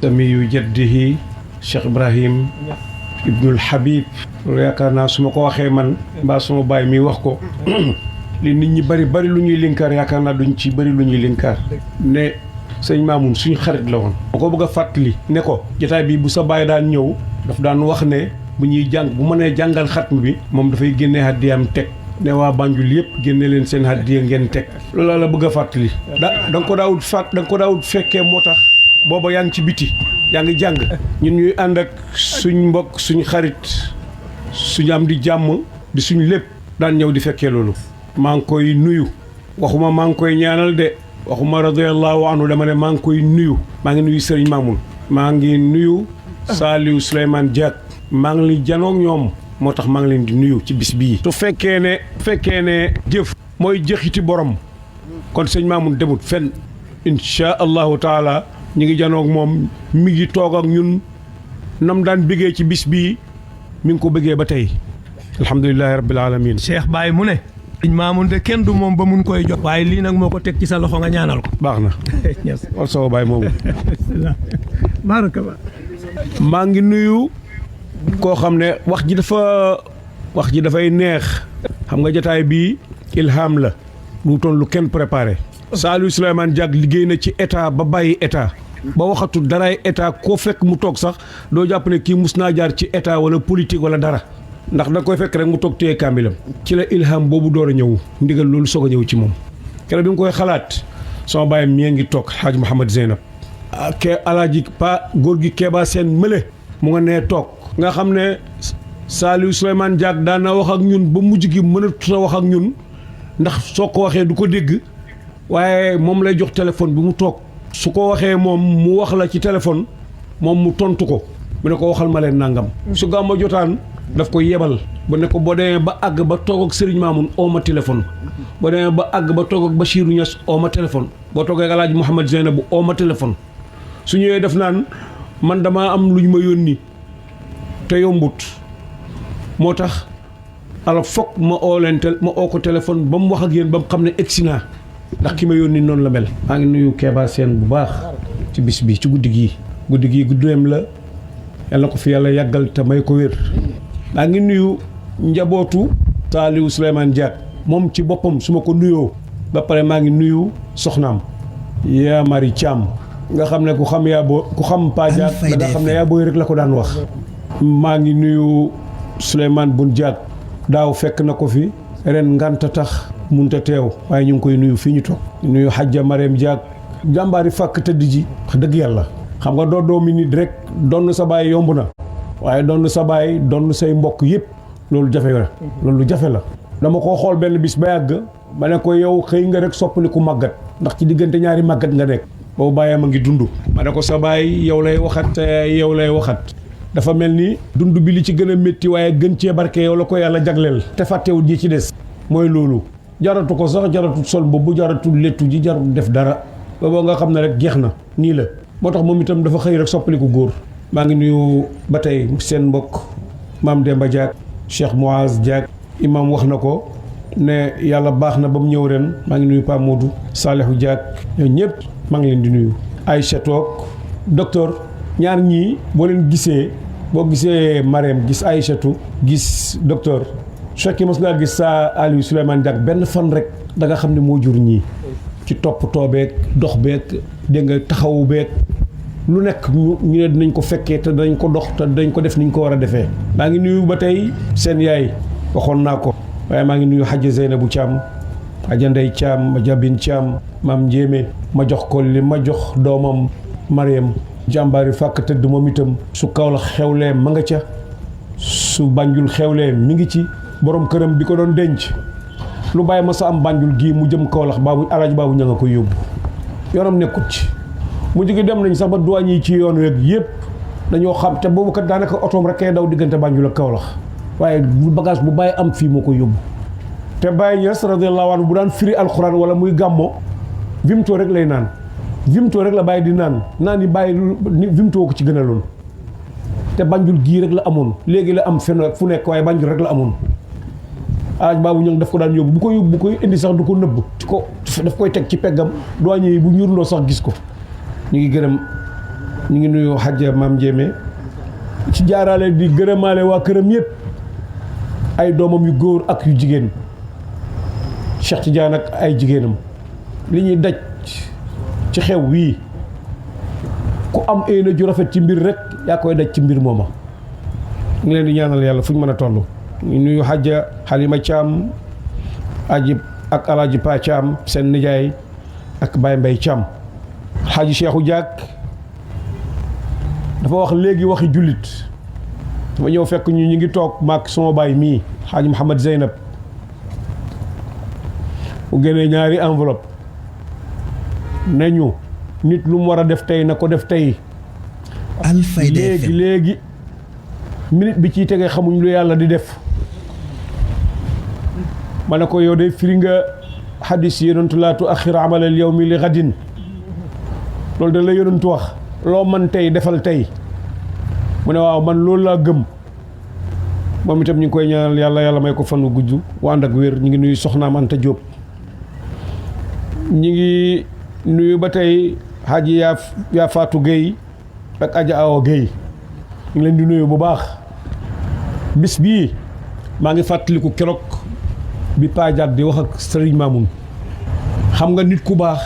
samiyu jaddihi Cheikh Ibrahim Ibnul Habib. loolu yaakaar naa su ma ko waxee man mbaa suma baay mi wax ko li nit ñi bari lu ñuy linkaar yaakaar naa duñ ci bari lu ñuy linkaar ne sëñ Mamoun suñu xarit la woon. ma ko bëgg a fàttali ne ko jotaay bi bu sa baay daan ñëw daf daan wax ne bu ñuy jàng bu mënee jàngal xatm bi moom dafay génnee hàddiyaam teg ne waa Banjul yëpp génne leen seen hàddiya ngeen teg. loolu la bëgg a fàttali. da nga ko daawut fekkee moo tax booba yaa ngi ci biti yaa ngi jàng ñun ñuy ànd ak suñ mbokk suñ xarit suñu am di jàmm di suñ lépp daan ñëw di fekkee loolu. maa ngi koy nuyu waxuma maa ngi koy ñaanal de waxuma radiyallahu anhu dama ne maa ngi koy nuyu. maa ngi nuyu Serigne Mamoun. maa ngi nuyu Saliou Souleymane Diack. maa ngi leen janoog ñoom moo tax maa ngi leen di nuyu ci bis bii. su fekkee ne jëf mooy jëxiti borom kon sëñ Mamoun demut fenn incha allahu taala ñu ngi janoog moom mi ngi toog ak ñun nam daan bëggee ci bis bii mi ngi ko bëggee ba tey alhamdulilahi rabbil alamin. Cheikh Baye mu ne. sëñ Mamoun de kenn du moom ba mun koy jot. waaye lii nag moo ko teg ci sa loxo nga ñaanal ko. baax na. wal sama baay moomu. barakallah. maa ngi nuyu. koo xam ne wax ji dafay neex. xam nga jotaay bii ilham la. lu toon lu kenn préparé. Saliou Souleymane Diack liggéey na ci état ba bàyyi état. ba waxatu daraay état koo fekk mu toog sax doo jàpp ne kii mus naa jaar ci état wala politique wala dara. ndax da koy fekk rek mu toog téye kaamilam. ci la ilham boobu door a ñëw. ndigal loolu soog a ñëw ci moom. keroog bi nga koy xalaat. sama baay mi ngi toog Hadj Mouhamed Zeynab. alaaji pa góor gi Kéba Sène mële. mu nga nee toog. nga xam ne Saliou Souleymane Diack daan na wax ak ñun ba mujj gi mënatu a wax ak ñun ndax soo ko waxee du ko dégg waaye moom lay jox téléphone bi mu toog su ko waxee moom mu wax la ci téléphone moom mu tontu ko mu ne ko waxal ma leen nangam. su gàmmu jotaan daf ko yebal bu ne ko boo demee ba àgg ba toog ak Serigne Mamoun oo ma téléphone boo demee ba àgg ba toog ak Bachirou Niass oo ma téléphone boo toogee ak El Hadj Mouhamed Zeynab bu oo ma téléphone su ñëwee def naan man damaa am lu ñu ma yónni te yombut moo tax alors foog ma oo ko téléphone ba mu wax ak yéen ba mu xam ne egsi naa ndax ki ma yónni noonu la mel. maa ngi nuyu Kéba Sène bu baax ci bis bi ci guddi gii guddeem la yal na ko fi yàlla yàggal te may ko wér. maa ngi nuyu njabootu Saliou Souleymane Diack moom ci boppam su ma ko nuyoo ba pare maa ngi nuyu soxnaam yaa Mari Thiam nga xam ne ku xam Pa Diack da nga xam ne yaa booy rek la ko daan wax. maa ngi nuyu Souleymane Bun Diack daaw fekk na ko fi ren nganta tax munta teew waaye ñu ngi koy nuyu fii ñu toog. nuyu Hadja Marème Diack jàmbaari fàkk tëdd ji wax dëgg yàlla. xam nga doo doomi nit rek donn sa baay yomb na waaye donn sa baay donn say mbokk yëpp loolu jafe la. loolu jafe la. dama koo xool benn bis ba yàgg ma ne ko yow xëy nga rek soppali ku màggat ndax ci diggante ñaari màggat nga nekk. boobu bàyyam a ngi dund. ma ne ko sa baay yow lay waxat yow lay waxat. dafa mel ni dund bi li ci gën a métti waaye gën cee barke yow la ko yàlla jagleel. te fàttewut ji ci des. mooy loolu. jaratu ko sax jaratu sol boobu jaratu lettu ji jaratu def dara. booboo nga xam ne rek jeex na nii la. moo tax moom itam dafa xëy rek soppaliku góor. maa ngi nuyu ba tey seen mbokk maam Demba Diack Cheikh Mouaz Diack imam wax na ko ne yàlla baax na ba mu ñëw ren. maa ngi nuyu Pa Modou Salihou Diack ñooñu ñëpp maa ngi leen di nuyu. Aïcha toog docteur ñaar ñii boo leen gisee boo gisee Marème gis Aïchatou gis docteur su fekkee mos ngaa gis sa Aliou Souleymane Diack benn fan rek da nga xam ne moo jur ñii ci toppatoo beeg dox beeg dégg nga taxawu beeg lu nekk ñu ne dinañ ko fekkee te dañ ko dox te dañ ko def niñ ko war a defee. maa ngi nuyu ba tey seen yaay waxoon naa ko waaye maa ngi nuyu Hadja Zeynabou Thiam Hadja Ndeye Thiam Hadja Bin Thiam maam Ndiémé ma jox ko li ma jox doomam Mariam jàmbaari fàkk tëdd moom itam su Kaolack xewlee ma nga ca su Banjul xewlee mi ngi ci borom këram bi ko doon denc lu bàyyi ma sa am Banjul gii mu jëm Kaolack baabu alaaji baabu ña nga koy yóbbu yoonam nekkut ci mu jóge dem nañ sax ba douane yi ci yoon weeg yëpp dañoo xam te boobu kat daanaka otoom rek kay daw diggante Banjul ak Kaolack waaye bu bagage bu bàyyi am fii moo koy yóbbu te Baye Niass radiyallahu anhu bu daan firi alxuraan wala muy gàmmo vimto rek lay naan vimto rek la bàyyi di naan yi bàyyi vimto ko ci gën a loon te Banjul gii rek la amoon léegi la am fenn fu nekk waaye Banjul rek la amoon alaaj baabu ñëng daf ko daan yóbbu bu koy indi sax du ko nëbb ci ko daf koy teg ci peggam douanier yi bu ñuurloo sax gis ko ñu ngi gërëm ñu ngi nuyu Hadja Maam Jéeme ci jaaraale di gërëmaale waa këram yëpp ay doomam yu góor ak yu jigéen Cheikh Tidiane ak ay jigéenam li ñuy daj ci xew wii ku am éena ju rafet ci mbir rek yaa koy daj ci mbir mooma ngi leen di ñaanal yàlla fu ñu mën a toll ñu nuyu Hadja Halima Thiam aji ak Alaaji Pa Thiam seen nijaay ak Baye Mbaye Thiam Hadji Cheikhou Diak dafa wax léegi waxi jullit dama ñëw fekk ñu ngi toog maak sama baay mii Hadji Mouhamad Zeynab mu génnee ñaari enveloppe nañu nit lu mu war a def tey na ko def tey Alfayda FM léegi minute bi ciy tegee xamuñ lu yàlla di def ma ne ko yow de firi nga hadis yonentu laa tuaxir amalal yawmi li gadin loolu da la yonentu wax loo man tey defal tey mu ne waaw man loolu laa gëm moom itam ñu ngi koy ñaanal yàlla may ko fan wu gudd wa ànd ak wér ñu ngi nuyu soxnaam Anta Diop ñu ngi nuyu ba tey Hadji yaa Fatou Gueye ak Adja Awa Gueye ñu ngi leen di nuyu bu baax bis bii maa ngi fàttaliku keroog bi Pa Diak di wax ak Serigne Mamoun xam nga nit ku baax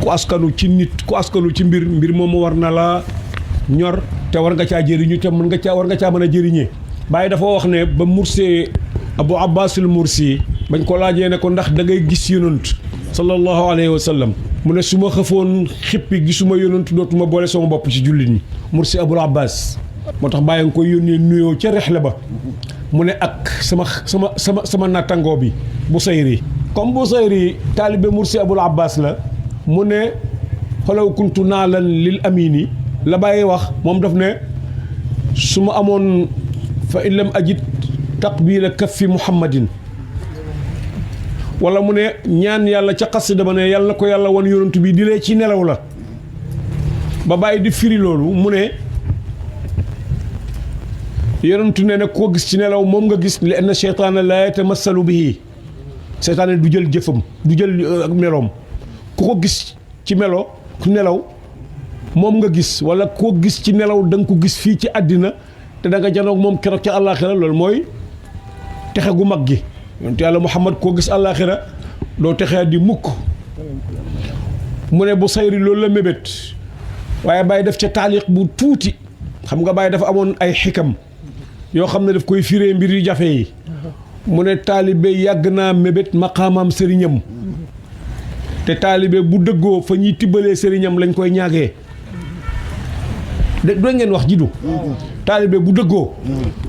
ku askanu ci nit ku askanu ci mbir moomu war na la ñor te war nga caa jëriñu te war nga caa mën a jëriñee Baye dafa wax ne ba Mursi Abu Abbasul Mursi bañ ko laajee ne ko ndax da ngay gis yonent sallallahu alayhi wa sallam mu ne su ma xëfoon xippi gisuma yonent dootuma boole sama bopp ci jullit ñi Mursi Abul Abbas moo tax Baye nga koy yónnee nuyoo ca rexle ba mu ne ak sama nattangoo bi Busayri comme Busayri taalibe Mursi Abul Abbas la mu ne xolaw kuntu naalan lil amini la Baye wax moom daf ne su ma amoon fa in lam ajid taqbila kaffi muhammadin wala mu ne ñaan yàlla ca xasida ba ne yàlla na ko yàlla wan yonent bi di lee ci nelaw la ba Baye di firi loolu mu ne yonentu ne nag koo gis ci nelaw moom nga gis li anna cheytaana laa yatamassalu bihi seytaane du jël jëfam du jël meloom ku ko gis ci melo ku nelaw moom nga gis wala koo gis ci nelaw da nga ko gis fii ci àddina te da nga janoog moom keroog ca àllaaxira loolu mooy texe gu mag gi yonent yàlla Muhammad koo gis àllaaxira doo texee di mukk mu ne bu sayri loolu la mébét waaye Baye def ca taaliq bu tuuti xam nga Baye dafa amoon ay xikam yoo xam ne daf koy firee mbir yu jafe yi mu ne taalibe yàgg naa mébét maqaamam sëriñam te taalibe bu dëggoo fa ñuy tibbalee sëriñam lañ koy ñaagee doo ngeen wax jidu taalibe bu dëggoo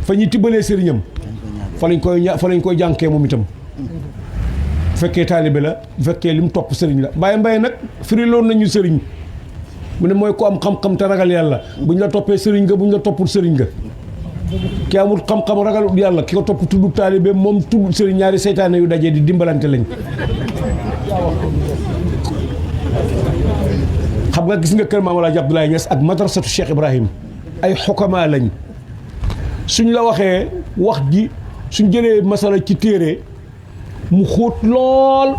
fa ñuy tibbalee sëriñam fa lañ koy jànkee moom itam bu fekkee taalibe la bu fekkee li mu topp sëriñ la Baye Mbaye nag firiloon nañu sëriñ mu ne mooy ko am xam-xam te ragal yàlla buñ la toppee sëriñ nga buñ la toppul sëriñ nga ki amul xam-xam ragalul yàlla ki ko topp tudd taalibe moom tudd sëriñ ñaari seytaane yu dajee di dimbalante lañ xam nga gis nga kër Maam Alaaji Abdoulaye Niass ak madrasatu Cheikh Ibrahim ay xukama lañ suñ la waxee wax ji suñ jëlee masala ci téere mu xóot lool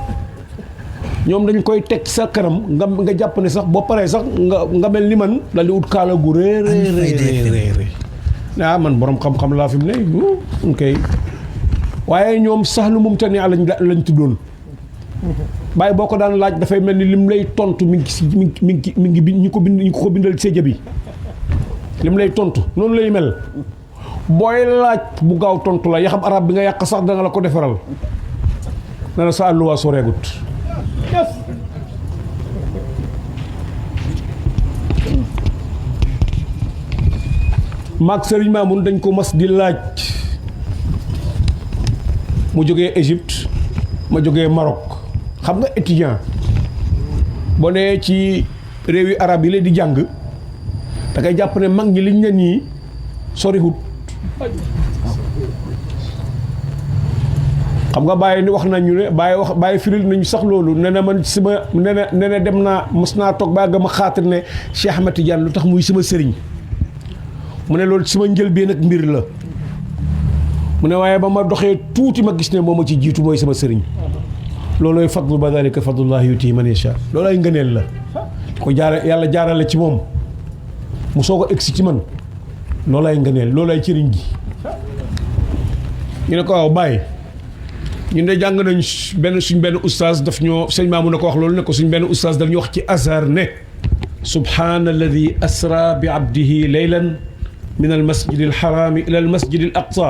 ñoom dañ koy teg sa kanam nga jàpp ne sax boo paree sax nga mel ni man dal di ut kaala gu réeréeréeréer man borom xam-xam laa fi mu ne kay waaye ñoom sax lu mum tani lañ tuddoon Baye boo ko daan laaj dafay mel ni lim lay tontu mi ngi ñu ko bindal ci séja bi lim lay tontu noonu lay mel booy laaj bu gaaw tontu la yaxam arab bi nga yàq sax danga la ko defaral na la sa àlluwaa soreegut maag Serigne Mamoun dañ ko mas di laaj mu jógee Égypte ma jógee Maroc xam nga étudiant boo nee ci réew yi arab yi la di jàng da ngay jàpp ne mag ñi liñ ne nii sorihut xam nga Baye ni wax nañu ne Baye firil nañu sax loolu ne na man sama ne na dem naa mos naa toog ba nga ma xaatir ne Cheikh Ahmed Tidiane lu tax muy sama sëriñ mu ne loolu sama njëlbeen ak mbir la mu ne waaye ba ma doxee tuuti ma gis ne moo ma ci jiitu mooy sama sëriñ loolooy fadlu ba dalika fadlullah yuti man yasha loolu ay ngëneel la ko yàlla jaarale ci moom mu soog a egsi ci man loolay ngëneel loolay cëriñ gi. ñu ne ko waaw bàyyi ñun de jàng nañ suñ benn oustaz daf ñoo sëñ Maamu na ko wax loolu ne ko suñ benn oustaz daf ñu wax ci azhar ne subhaana alladi asra bi abdihi laylan min al masjid al harami ila al masjid al aqsa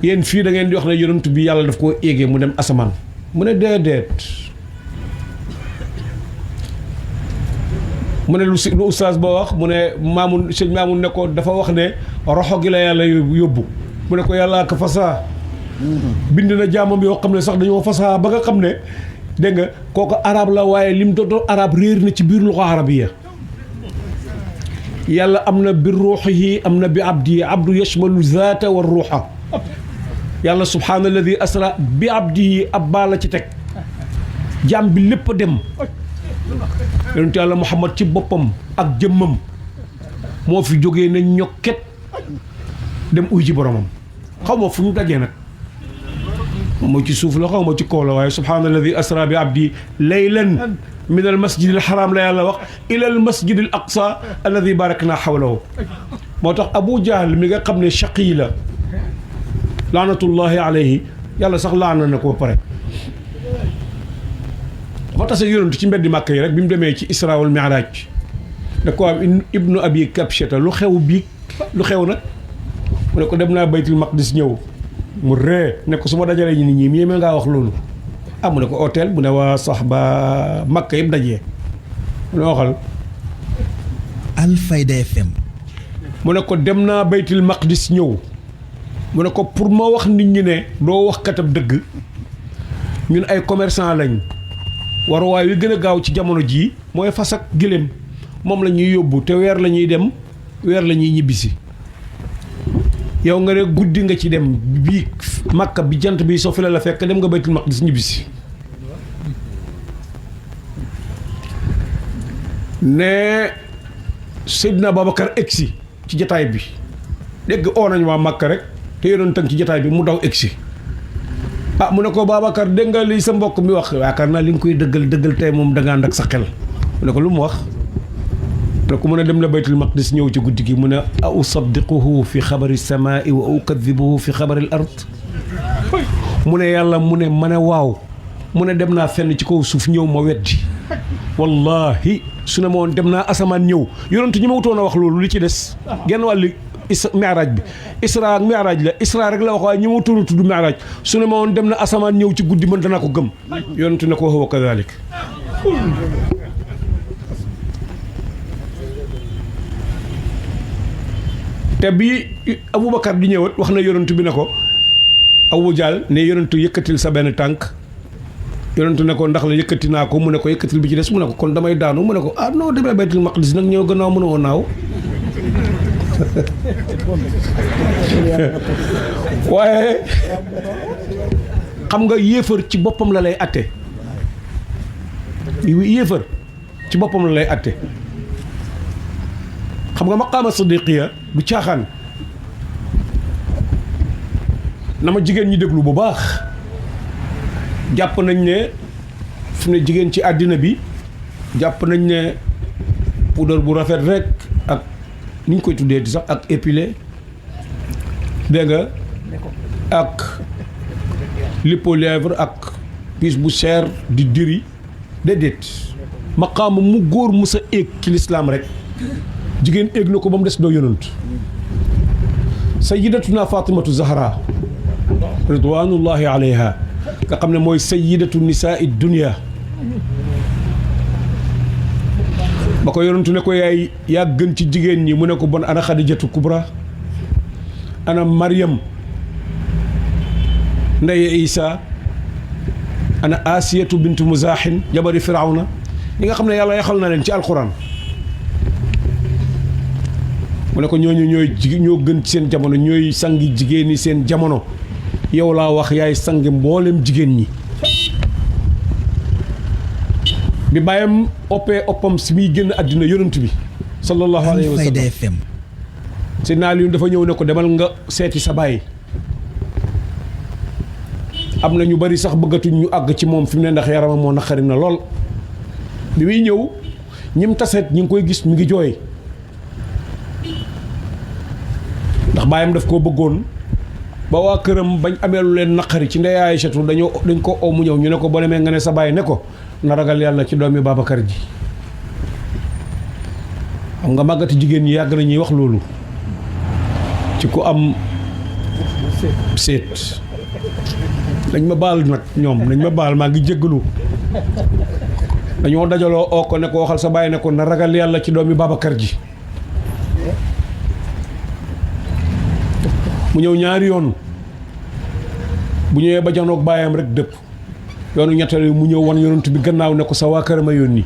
yéen fii da ngeen di wax ne yonent bi yàlla daf koo éegee mu dem asamaan mu ne déedéet mu ne lu oustaz ba wax mu ne Maamun sëñ Maamun ne ko dafa wax ne roxo gi la yàlla yóbbu mu ne ko yàllaa ko fasaa bind na jaamam yoo xam ne sax dañoo fasaa ba nga xam ne dégg nga kooku arab la waaye lim doon arab réer na ci biir luxa arabiya yàlla am na bi ruuxihi am na bi abdi abdu yashmalu zaata wa ruuxa yàlla subhaana alladi asra bi abdihi ab baa la ci teg jaam bi lépp a dem yonent yàlla Muhammad ci boppam ak jëmmam moo fi jógee na ñokket dem uy ci boromam xaw ma fu ñu dajee nag moo ci suuf la xaw ma ci kaw la waaye subhaana alladi asra bi abdi laylan min al masjid al haram la yàlla wax ila al masjid al aqsa alladi barakna hawlahu moo tax Abu Jahl mi nga xam ne shaqi la laanatullahi alayhi yàlla sax laana na ko ba pare dafa tase yonent ci mbeddi màkk yi rek bi mu demee ci isra wal mi'raj da ko am ibnu abi kabshata lu xew bii lu xew nag mu ne ko dem naa baytul maqdis ñëw mu ree ne ko su ma dajalee ñu nit ñi yéeme ngaa wax loolu mu ne ko hôtel bu ne waa sax ba makka yëpp dajee mu ne waxal Alfayda FM. mu ne ko dem naa baytul maqdis ñëw mu ne ko pour ma wax nit ñi ne doo wax katab dëgg ñun ay commerçant lañ waruwaay wi gën a gaaw ci jamono jii mooy fas ak gëléem moom la ñuy yóbbu te weer la ñuy dem weer la ñuy ñibbisi yow nga ne guddi nga ci dem bii makka bi jant bi soo fi la fekk dem nga baytul maqdis ñibbisi ne Seydina Babacar egsi ci jataay bi dégg oo nañ waa makka rek te yoroon tënk ci jataay bi mu daw egsi mu ne ko Babacar dégg nga li sa mbokk mi wax yaakaar naa li nga koy dëggal tey moom da nga ànd ak sa xel mu ne ko lu mu wax ne ko mu ne dem na baytul maqdis ñëw ci guddi gi mu ne a usaddiquhu fi xabari samaai wa ukadibuhu fi xabari al ard mu ne yàlla mu ne ma ne waaw mu ne dem naa fenn ci kaw suuf ñëw ma weddi wallahi su ne ma woon dem naa asamaan ñëw yonentu ñi ma wutoon a wax loolu li ci des genn wàllu mi'raaj bi isra ak mi'raaj la isra rek la wax waaye ñi ma wutoon a tudd mi'raaj su ne ma woon dem na asamaan ñëw ci guddi man danaa ko gëm yonentu ne ko huwa kadhalik te bi Aboubacar di ñëwat wax na yonentu bi ne ko Abu Jahl ne yonentu yëkkatil sa benn tànk yonentu ne ko ndax la yëkkati naa ko mu ne ko yëkkatil bi ci des mu ne ko kon damay daanu mu ne ko non demee baytul maqdis nag ñëw gannaaw mën a woon naaw waaye xam nga yéefar ci boppam la lay atte yéefar ci boppam la lay atte xam nga maqaama sadiqiya du caaxaan na ma jigéen ñi déglu bu baax jàpp nañ ne fu ne jigéen ci àddina bi jàpp nañ ne poudre bu rafet rek ak ni ñu koy tuddee di sax ak épilé dégg nga ak lipolèvre ak piis bu cher di diri déedéet maqaama mu góor mu sa éeg ci lislaam rek jigéen éeg na ko ba mu des doo yonant sayyidatuna fatimatu zahra ridwanullahi alayha nga xam ne mooy sayyidatu nisaa dunya ba ko yonantu ne ko yaa gën ci jigéen ñi mu ne ko bon ana xadijatu kubra ana maryam ndeye isa ana asiyatu bintu muzahin jabari firawna ñi nga xam ne yàlla yaxal na leen ci alquran mu ne ko ñooñu ñoo gën ci seen jamono ñooy sangi jigéen ñi seen jamono yow laa wax yaay sangi mboolem jigéen ñi bi bàyyam oppam si muy génn àddina yonent bi sallallahu alayhi wa sallam Alfayda FM. Seydina Aliyu dafa ñëw ne ko demal nga seeti sa baay am na ñu bari sax bëggatuñ ñu àgg ci moom fi mu ne ndax yaramam moo naqari na lool bi muy ñëw ñim taseet ñi ngi koy gis mi ngi jooy ndax baayam daf koo bëggoon ba waa këram bañ amee lu leen naqari ci ndey Aysatu dañ ko oo mu ñëw ñu ne ko boo demee nga ne sa baay ne ko na ragal yàlla ci doomi Babacar ji xam nga màggati jigéen ñi yàgg na ñuy wax loolu ci ku am seet dañ ma baal nag ñoom dañ ma baal maa ngi jéggalu dañoo dajaloo oo ko ne ko waxal sa baay ne ko na ragal yàlla ci doomi Babacar ji mu ñëw ñaari yoon bu ñëwee ba janoog baayam rek dëpp yoonu ñetteel mu ñëw wan yonent bi gannaaw ne ko sa waa kër ma yónni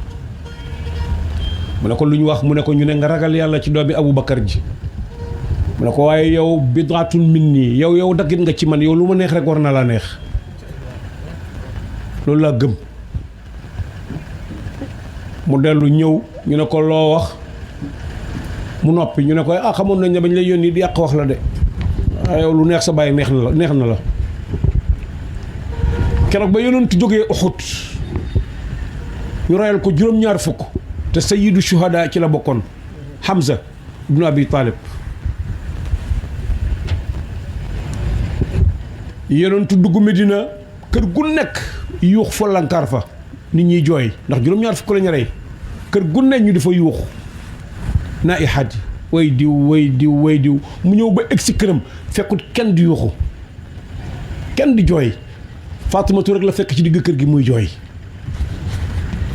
mu ne ko lu ñu wax mu ne ko ñu ne nga ragal yàlla ci doomi Aboubacar ji mu ne ko waaye yow bidaatun minni yow daggit nga ci man yow lu ma neex rek war na laa neex loolu laa gëm mu dellu ñëw ñu ne ko loo wax mu noppi ñu ne ko xamoon nañ ne bañ lay yónni di yàq wax la de yow lu neex sa bàyyi neex na la keroog ba yonent jógee Uhud ñu rayal ko juróom-ñaar fukk te sayyidu shuhada ci la bokkoon Hamza ibnu Abi Talib yonent dugg Medina kër gu nekk yuux fa lankaar fa nit ñiy jooy ndax juróom-ñaar fukk la ñu rey kër gu nekk ñu di fa yuux naa i xaaj way diw mu ñëw ba egg si këram fekkut kenn di yuuxu kenn di jooy Faatimatu rek la fekk ci digg kër gi muy jooy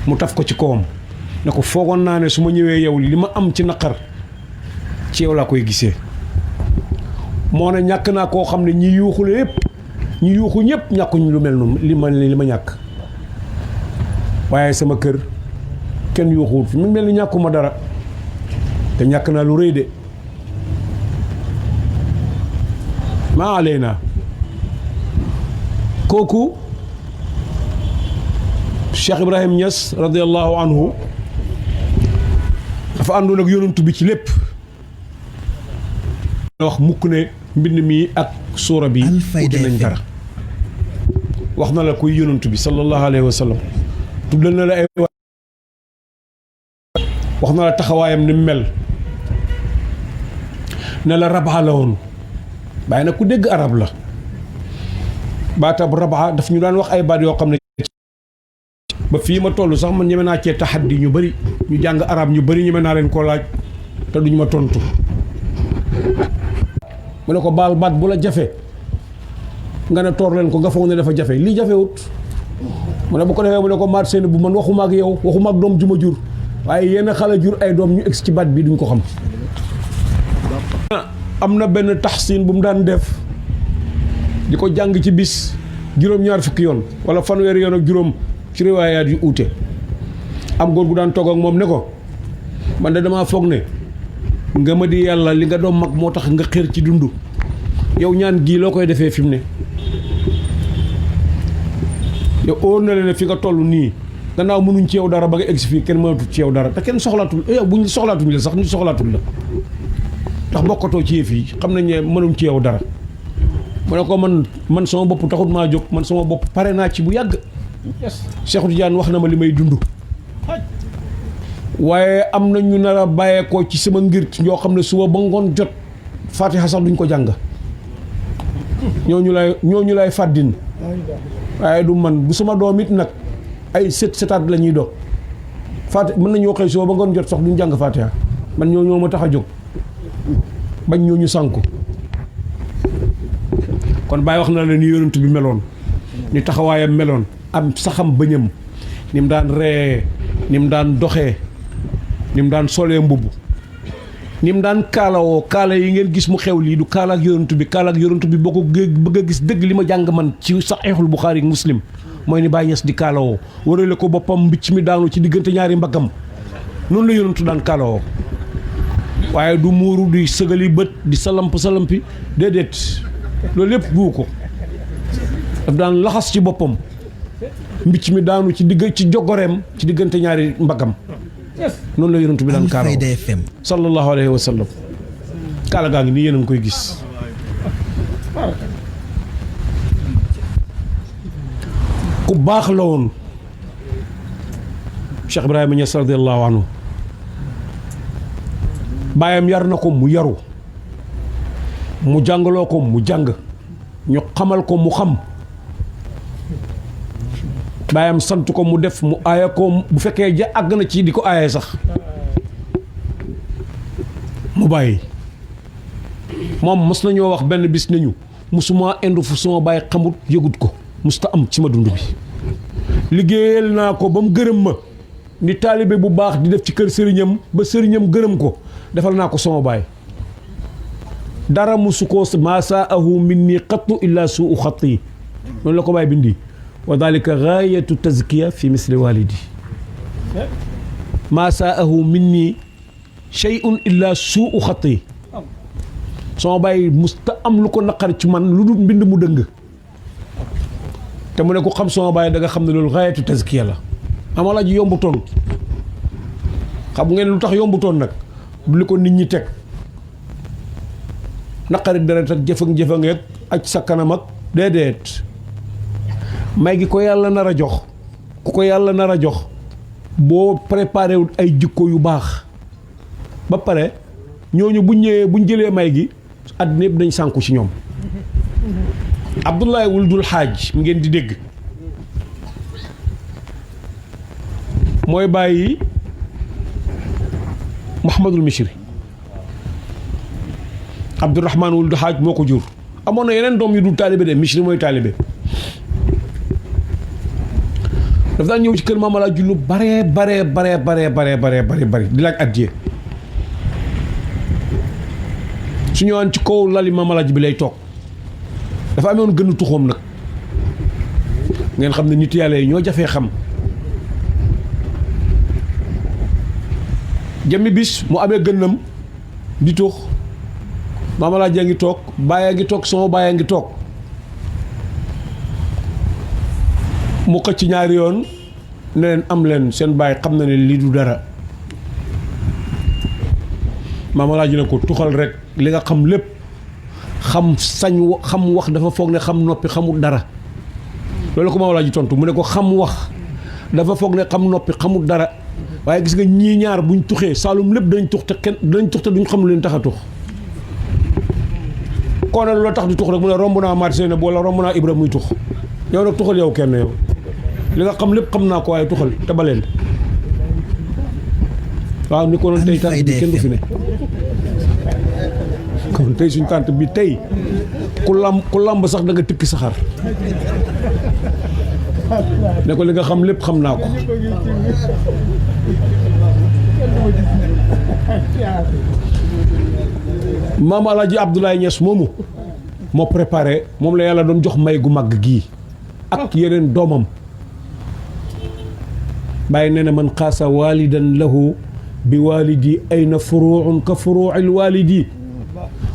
mu taf ko ci kawam ne ko foogoon naa ne su ma ñëwee yow li ma am ci naqar ci yow laa koy gisee moo ne ñàkk naa koo xam ne ñi yuuxu la yëpp ñi yuuxu ñëpp ñàkkuñ lu mel noonu li ma ñàkk waaye sama kër kenn yuuxuwul fi mu mel ni ñàkkuma dara te ñàkk naa lu rëy de maa aleyna kooku Cheikh Ibrahim Niass radiallahu anhu dafa àndoon ak yonantu bi ci lépp wax mukk ne mbind mi ak suura bi uti nañ dara wax na la kuy yonantu bi sallallahu alayhi wa sallam tuddal na la ay wax na la taxawaayam ni mel ne la rabaa la woon waaye nag ku dégg arab la baatab rabaa daf ñu daan wax ay baat yoo xam ne ba fii ma toll sax man ñeme naa cee taxaddi ñu bëri ñu jàng arab ñu bëri ñeme naa leen koo laaj te duñ ma tontu mu ne ko baal baat bu la jafe nga ne toor leen ko nga foog ne dafa jafe lii jafewut mu ne bu ko defee mu ne ko maat seen bu man waxuma ak yow waxuma ak doom ju ma jur waaye yenn xale jur ay doom ñu egsi ci baat bi duñ ko xam. am na benn taxsin bu mu daan def di ko jàng ci bis juróom-ñaar fukki yoon wala fanweeri yoon ak juróom ci riwaayaat yu uute am góor gu daan toog ak moom ne ko man de damaa foog ne nga ma di yàlla li nga doon mag moo tax nga xër ci dund yow ñaan gii loo koy defee fi mu ne yow óor na leen ne fi nga toll nii gannaaw mënuñ ci yow dara ba nga egsi fii kenn mënatul ci yow dara te kenn soxlaatul yow buñ soxlaatuñ la sax ñu soxlaatul la ndax bokkatoo ci yëf yi xam nañ ne mënuñ ci yow dara mu ne ko man sama bopp taxut maa jóg man sama bopp pare naa ci bu yàgg Cheikh Tidiane wax na ma li may dund waaye am na ñu nar a bàyyeekoo ci sama ngir ñoo xam ne suba ba ngoon jot Fatiha sax duñ ko jàng ñooñu lay fàddin waaye du man bu sama doom it nag ay setaat la ñuy doog Fatiha mën nañoo xëy suba ba ngoon jot sax duñ jàng Fatiha man ñoo ma tax a jóg bañ ñooñu sànku kon Baye wax na la ni yonent bi meloon ni taxawaayam meloon am saxam bëñam ni mu daan ree ni mu daan doxee ni mu daan solee mbubb ni mu daan kaalawoo kaala yi ngeen gis mu xew lii du kaala ak yonent bi boo ko bëgg a gis dëgg li ma jàng man ci Saxiixul Buxaari Muslim mooy ni Baye Niass di kaalawoo wërale ko boppam mbicc mi daanu ci diggante ñaari mbaggam noonu la yonentu daan kaalawoo waaye du muuru di sëgali bët di salampi déedéet loolu lépp buu ko daf daan laxas ci boppam mbicc mi daanu ci jogoreem ci diggante ñaari mbaggam noonu la yonent bi daan kaalaw sallallahu alayhi wa sallam kaala gaa ngi nii yéen a ngi koy gis ku baax la woon Cheikh Ibrahima Niass radiyallahu anhu baayam yar na ko mu yaru mu jàngaloo ko mu jàng ñu xamal ko mu xam baayam sant ko mu def mu aaya ko bu fekkee ja àgg na ci di ko aaye sax mu bàyyi moom mos nañoo wax benn bis nañu musuma indu fu sama baay xamut yëgut ko musta am ci ma dund bi liggéeyal naa ko ba mu gërëm ma ni taalibe bu baax di def ci kër sëriñam ba sëriñam gërëm ko defal naa ko sama baay dara musu ko maa saahu minni qattu illa suu xatti noonu la ko baay bindi wa dalika gaayatu tazkiya fi misli walidi maa saahu minni shay'un illa suu xatti sama baay musta am lu ko naqar ci man lu dul mbind mu dëng te mu ne ko xam sama baay da nga xam ne loolu gaayatu tazkiya la amala ji yombutoon xam ngeen lu tax yombutoon nag du li ko nit ñi teg naqari deret ak jëfang-jëfangeeg aj sa kanam ak déedéet may gi ko yàlla nar a jox ku ko yàlla nar a jox boo préparé wul ay jikko yu baax ba pare ñooñu buñ ñëwee buñ jëlee may gi àddina yëpp dañ sànku ci ñoom Abdoulaye Wuldul Xaaj mi ngeen di dégg mooy bàyyi Mouhamadul Michri Abdourahman Wuldul Xaaj moo ko jur amoon na yeneen doom yu dul taalibe de Michri mooy taalibe daf daan ñëw ci kër Maam Alaaji lu bare di laaj addiya su ñëwaan ci kaw lali Maam Alaaji bi lay toog dafa amoon gën a tuxoom nag ngeen xam ne nit yàlla yi ñoo jafee xam jëmmi bis mu amee gënnam di tux Maam Alaaji a ngi toog baay a ngi toog sama baay a ngi toog mu xëcc ñaari yoon ne leen am leen seen baay xam na ne lii du dara Maam Alaaji ne ko tuxal rek li nga xam lépp xam wax dafa foog ne xam noppi xamul dara loolu ko Maam Alaaji tontu mu ne ko xam wax dafa foog ne xam noppi xamul dara waaye gis nga ñii ñaar buñ tuxee Saalum lépp dañ tux te duñ xam lu leen tax a tux koo ne loo tax di tux rek mu ne romb naa marché ne wala romb naa Ibra muy tux yow nag tuxal yow kenn yow li nga xam lépp xam naa ko waaye tuxal te baleen waaw ni ko noon tey tànt bi kenn du fi ne kon tey suñ tànt bi tey ku lamb sax da nga tikki saxaar ne ko li nga xam lépp xam naa ko Maam Alaaji Abdoulaye Niass moomu moo préparé moom la yàlla doon jox may gu màgg gii ak yeneen doomam bàyyi nee na man xaasa walidan lahu bi walidi ayna furuun ka furuil walidi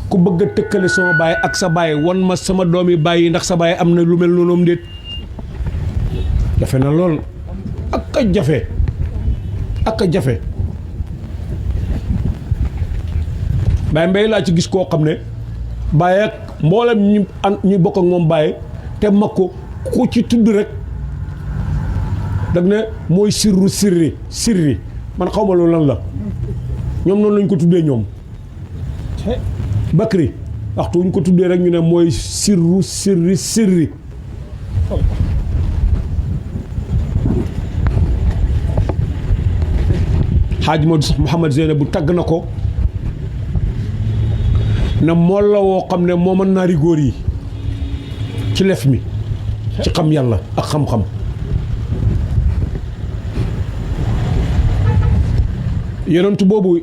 ku bëgg a tëkkale sama baay ak sa baay wan ma sama doomi baay yi ndax sa baay am na lu mel noonu déet jafe na lool ak a jafe Baye Mbaye laa ci gis koo xam ne Baye ak mboolem ñu bokk ak moom Baye te mag ko ku ci tudd rek dag ne mooy sirri man xaw ma loolu lan la ñoom noonu lañ ko tuddee ñoom Bakri waxtu wuñ ko tuddee rek ñu ne mooy sirri Xaaj Mouhamad Zeynab bu tagg na ko na mool la woo xam ne moo mën naari góor yi ci lef mi ci xam yàlla ak xam-xam yonent boobu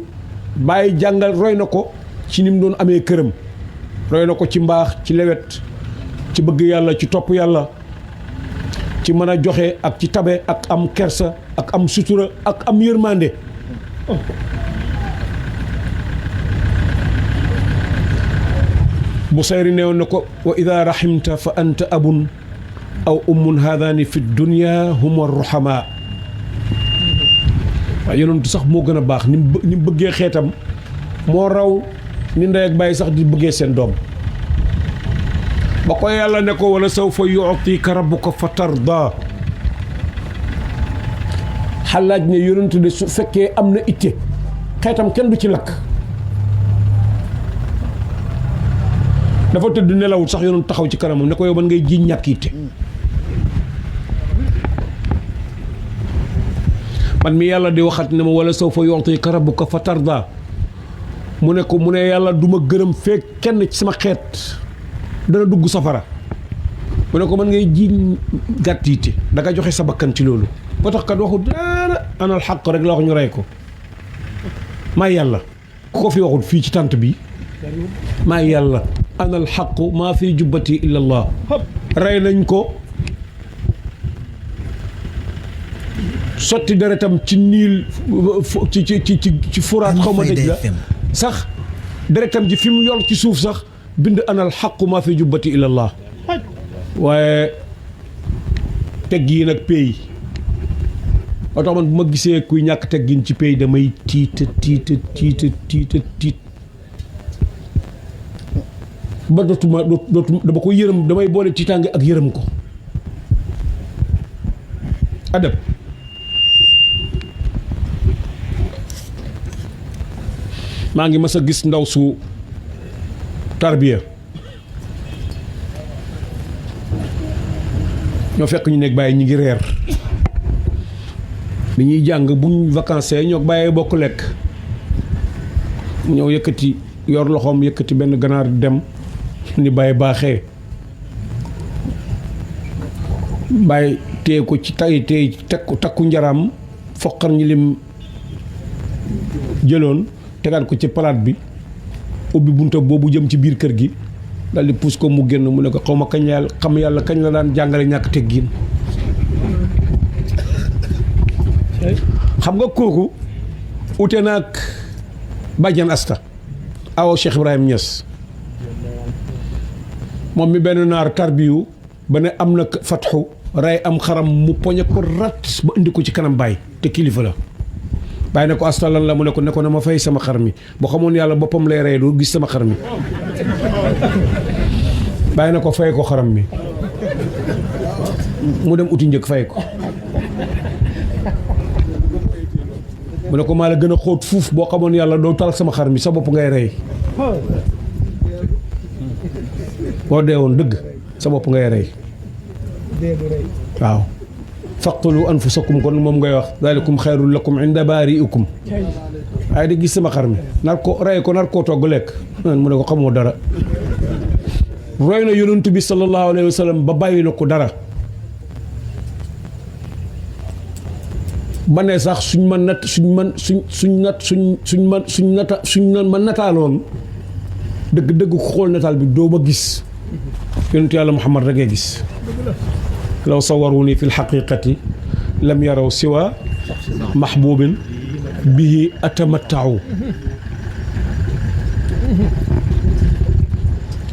bàyyi jàngal roy na ko ci ni mu doon amee këram roy na ko ci mbaax ci lewet ci bëgg yàlla ci topp yàlla ci mën a joxe ak ci tabe ak am kersa ak am sutura ak am yërmande Busayri neewoon na ko wa ida rahimta fa anta abun aw ummun haadaani fi dunya huma ruhama waaw yonentu sax moo gën a baax ni mu bëggee xeetam moo raw ni ndey ak bàyyi sax di bëggee seen doom ba ko yàlla ne ko wala sawfa yu'tika rabbuka fa tarda xalaaj ne yonentu de su fekkee am na itte xeetam kenn du ci lakk dafa tëdd nelawut sax yoonu taxaw ci kanamam ne ko yow man ngay jiiñ ñàkk yitte man mi yàlla di waxat ne ma wala sawfa yu'tika rabbuka fatarda mu ne ko mu ne yàlla du ma gërëm fekk kenn ci sama xeet dana dugg safara mu ne ko man ngay jiiñ gàtt yitte da nga joxe sa bakkan ci loolu ba tax kat waxu dara anal xaq rek la wax ñu rey ko maa yàlla ku ko fi waxut fii ci tànt bi maa yàlla anal xaq maa fi jubbati illa allah rey nañ ko sotti deretam ci niil ci furaat xaw ma dëj la sax deretam ji fi mu yor ci suuf sax bind anal xaqu maa fi jubbati ila allah waaye teggiin ak pay ba tax man bu ma gisee kuy ñàkk teggiin ci pay damay tiita ba dootuma dama ko yërëm damay boole tiitaange ak yërëm ko adab maa ngi mas a gis ndaw su tarbiya ñoo fekk ñu nekk bàyyi ñu ngi reer bi ñuy jàng buñ vacances ñoo bàyyee bokk lekk ñëw yëkkati yor loxoom yëkkati benn ganaar dem ni bàyyi baaxee bàyyi téye ko ci tay téye takku njaraam foqar ñi lim jëloon tegaat ko ci palaat bi ubbi bunta boobu jëm ci biir kër gi dal di puus ko mu génn mu ne ko xaw ma kañ yàlla xam yàlla kañ la daan jàngale ñàkk teggiin xam nga kooku ute naag bàjjan asta awo Cheikh Ibrahim Niass moom mi benn naar tarbiyu ba ne am na fatxu rey am xaram mu poñe ko rat ba indi ko ci kanam baay te kilifa la bàyyi ne ko asta lan la mu ne ko na ma fay sama xar mi boo xamoon yàlla boppam lay rey doo gis sama xar mi bàyyi na ko fay ko xaram mi mu dem uti njëkk fay ko mu ne ko maa la gën a xóot fuuf boo xamoon yàlla doo tal sama xar mi sa bopp ngay rey boo dee woon dëgg sa bopp ngay rey waaw faqtulu anfusakum kon moom ngay wax dalikum xayrun lakum inda baari'ikum waaye di gis sama xar mi nar ko rey ko nar koo togg lekk mu ne ko xamoo dara roy na yonent bi sallallahu alayhi wa sallam ba bàyyi na ko dara ba ne sax suñ ma nataaloon dëgg ku xool nataal bi doo ma gis yonent yàlla Muhammad rek ngay gis law sawaruni fi lxaqiqati lam yaraw siwa mahbubin bihi atamattau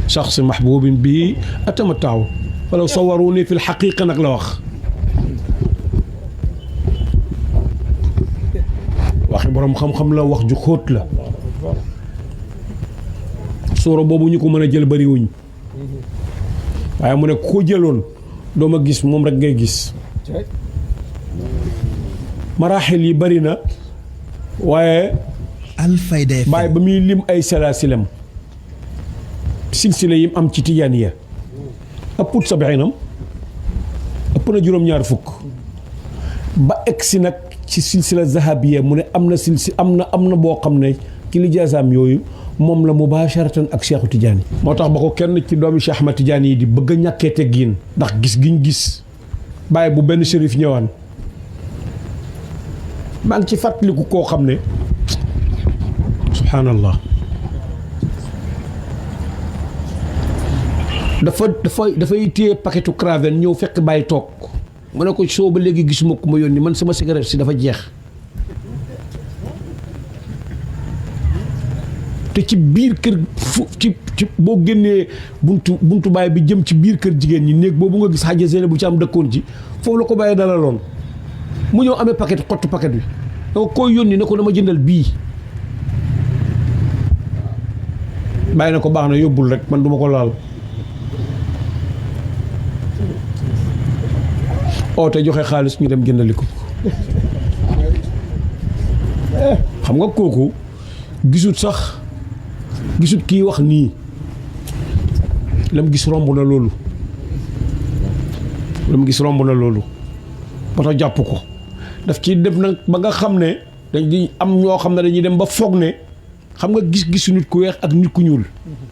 shaxsi mahbubin bihi atamattau walaw sawaruni fi lxaqiqa nag la wax waxi borom xam-xam la wax ju xóot la suura boobu ñu ko mën a jël bariwuñ waaye mu ne ko jëloon doo ma gis moom rek ngay gis maraaxil yi bari na waaye Alfayda FM bàyyi ba muy lim ay salaasilam silsila yim am ci tijaaniya ëpput sabiinam ëpp na juróom-ñaar fukk ba egsi nag ci silsila zahabiya mu ne am na boo xam ne ci lijaasaam yooyu moom la mubaasharatan ak Cheikhu Tidiane moo tax ba ko kenn ci doomi Cheikh Ahmad Tidiane yi di bëgg a ñàkkee teggiin ndax gis giñ gis bàyyi bu benn shérif ñëwaan maa ngi ci fàttaliku koo xam ne subhaanallah dafay téye paquetu Craven ñëw fekk bàyyi toog mu ne ko soo ba léegi gisuma ku ma yónni man sama cigarette si dafa jeex te ci biir kër ci boo génnee buntu baay bi jëm ci biir kër jigéen ñi néeg boobu nga gis xaja Zeynab bu ci am dëkkoon ci foofu la ko bàyyi dalaloon mu ñëw amee paquet xottu paquet bi da ko koy yónni ne ko dama jëndal bii bàyyi na ko baax na yóbbul rek man duma ko laal oo te joxe xaalis ñu dem jëndali ko xam nga kooku gisut kii wax nii la mu gis romb na loolu ba tax jàpp ko daf ci def nag ba nga xam ne dañuy am ñoo xam ne dañuy dem ba foog ne xam nga gis-gisu nit ku weex ak nit ku ñuul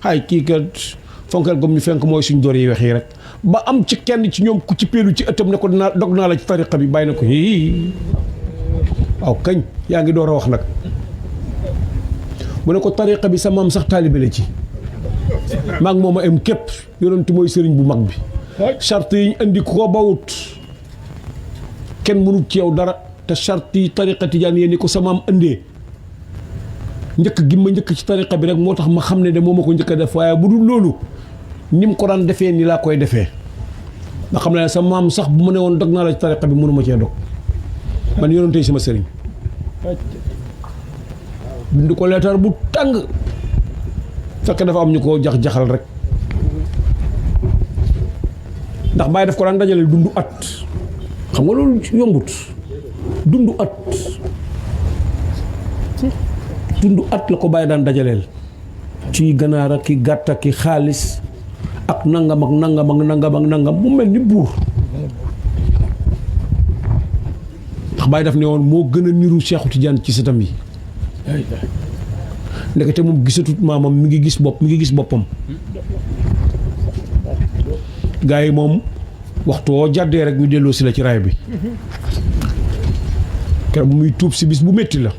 xaay kii kat fonkeel gom ñu fenk mooy suñ door yi weex yi rek ba am ci kenn ci ñoom ku ci peelu ci ëttam ne ko dinaa dog naa la ci tariqa bi bàyyi na ko waaw kañ yaa ngi door a wax nag mu ne ko tariqa bi sa maam sax taalibe la ci maag moom a am képp yonent mooy sëriñ bu mag bi charte yi ñu indi ko bawut kenn mënut ci yow dara te charte yi tariqa tijaan yéen ni ko sa maam indee njëkk gi ma njëkk ci tariqa bi rek moo tax ma xam ne de moo ma ko njëkk a def waaye bu dul loolu ni mu ko daan defee ni laa koy defee nga xam ne sa maam sax bu ma ne woon dog naa la ci tariqa bi mënuma cee dog man yonentey sama sëriñ bind ko leetar bu tàng fekk dafa am ñu ko jax-jaxal rek ndax Baye daf ko daan dajale dundu at xam nga loolu yombut dundu at la ko Baye daan dajaleel ci ganaar ak ki gàtt ak ki xaalis ak nangam ak nangam ak nangam ak nangam mu mel ni buur ndax Baye daf ne woon moo gën a niru Seexu Tijaan ci sëtam yi ndekete moom gisatut maamam mi ngi gis boppam gaa yi moom waxtu woo jàddee rek ñu delloo si la ci raay bi keroog bu muy tuub si bis bu métti la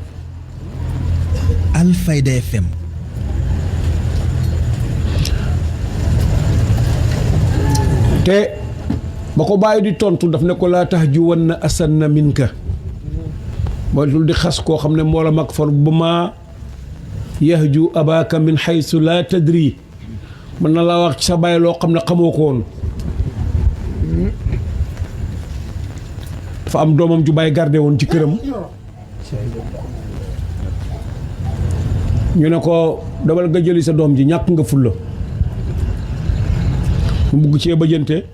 Alfayda FM te ba ko bàyyi di tontu daf ne ko laa tahjuwanna asanna minka mooy dul di xas koo xam ne moo la mag for bu ma yahju abaka min haythu la tadri mën na laa wax ci sa bàyyi loo xam ne xamoo ko woon dafa am doomam ju bàyyi gardé woon ci këram ñu ne ko demal nga jëli sa doom ji ñàkk nga fulla mu bugg cee bëjante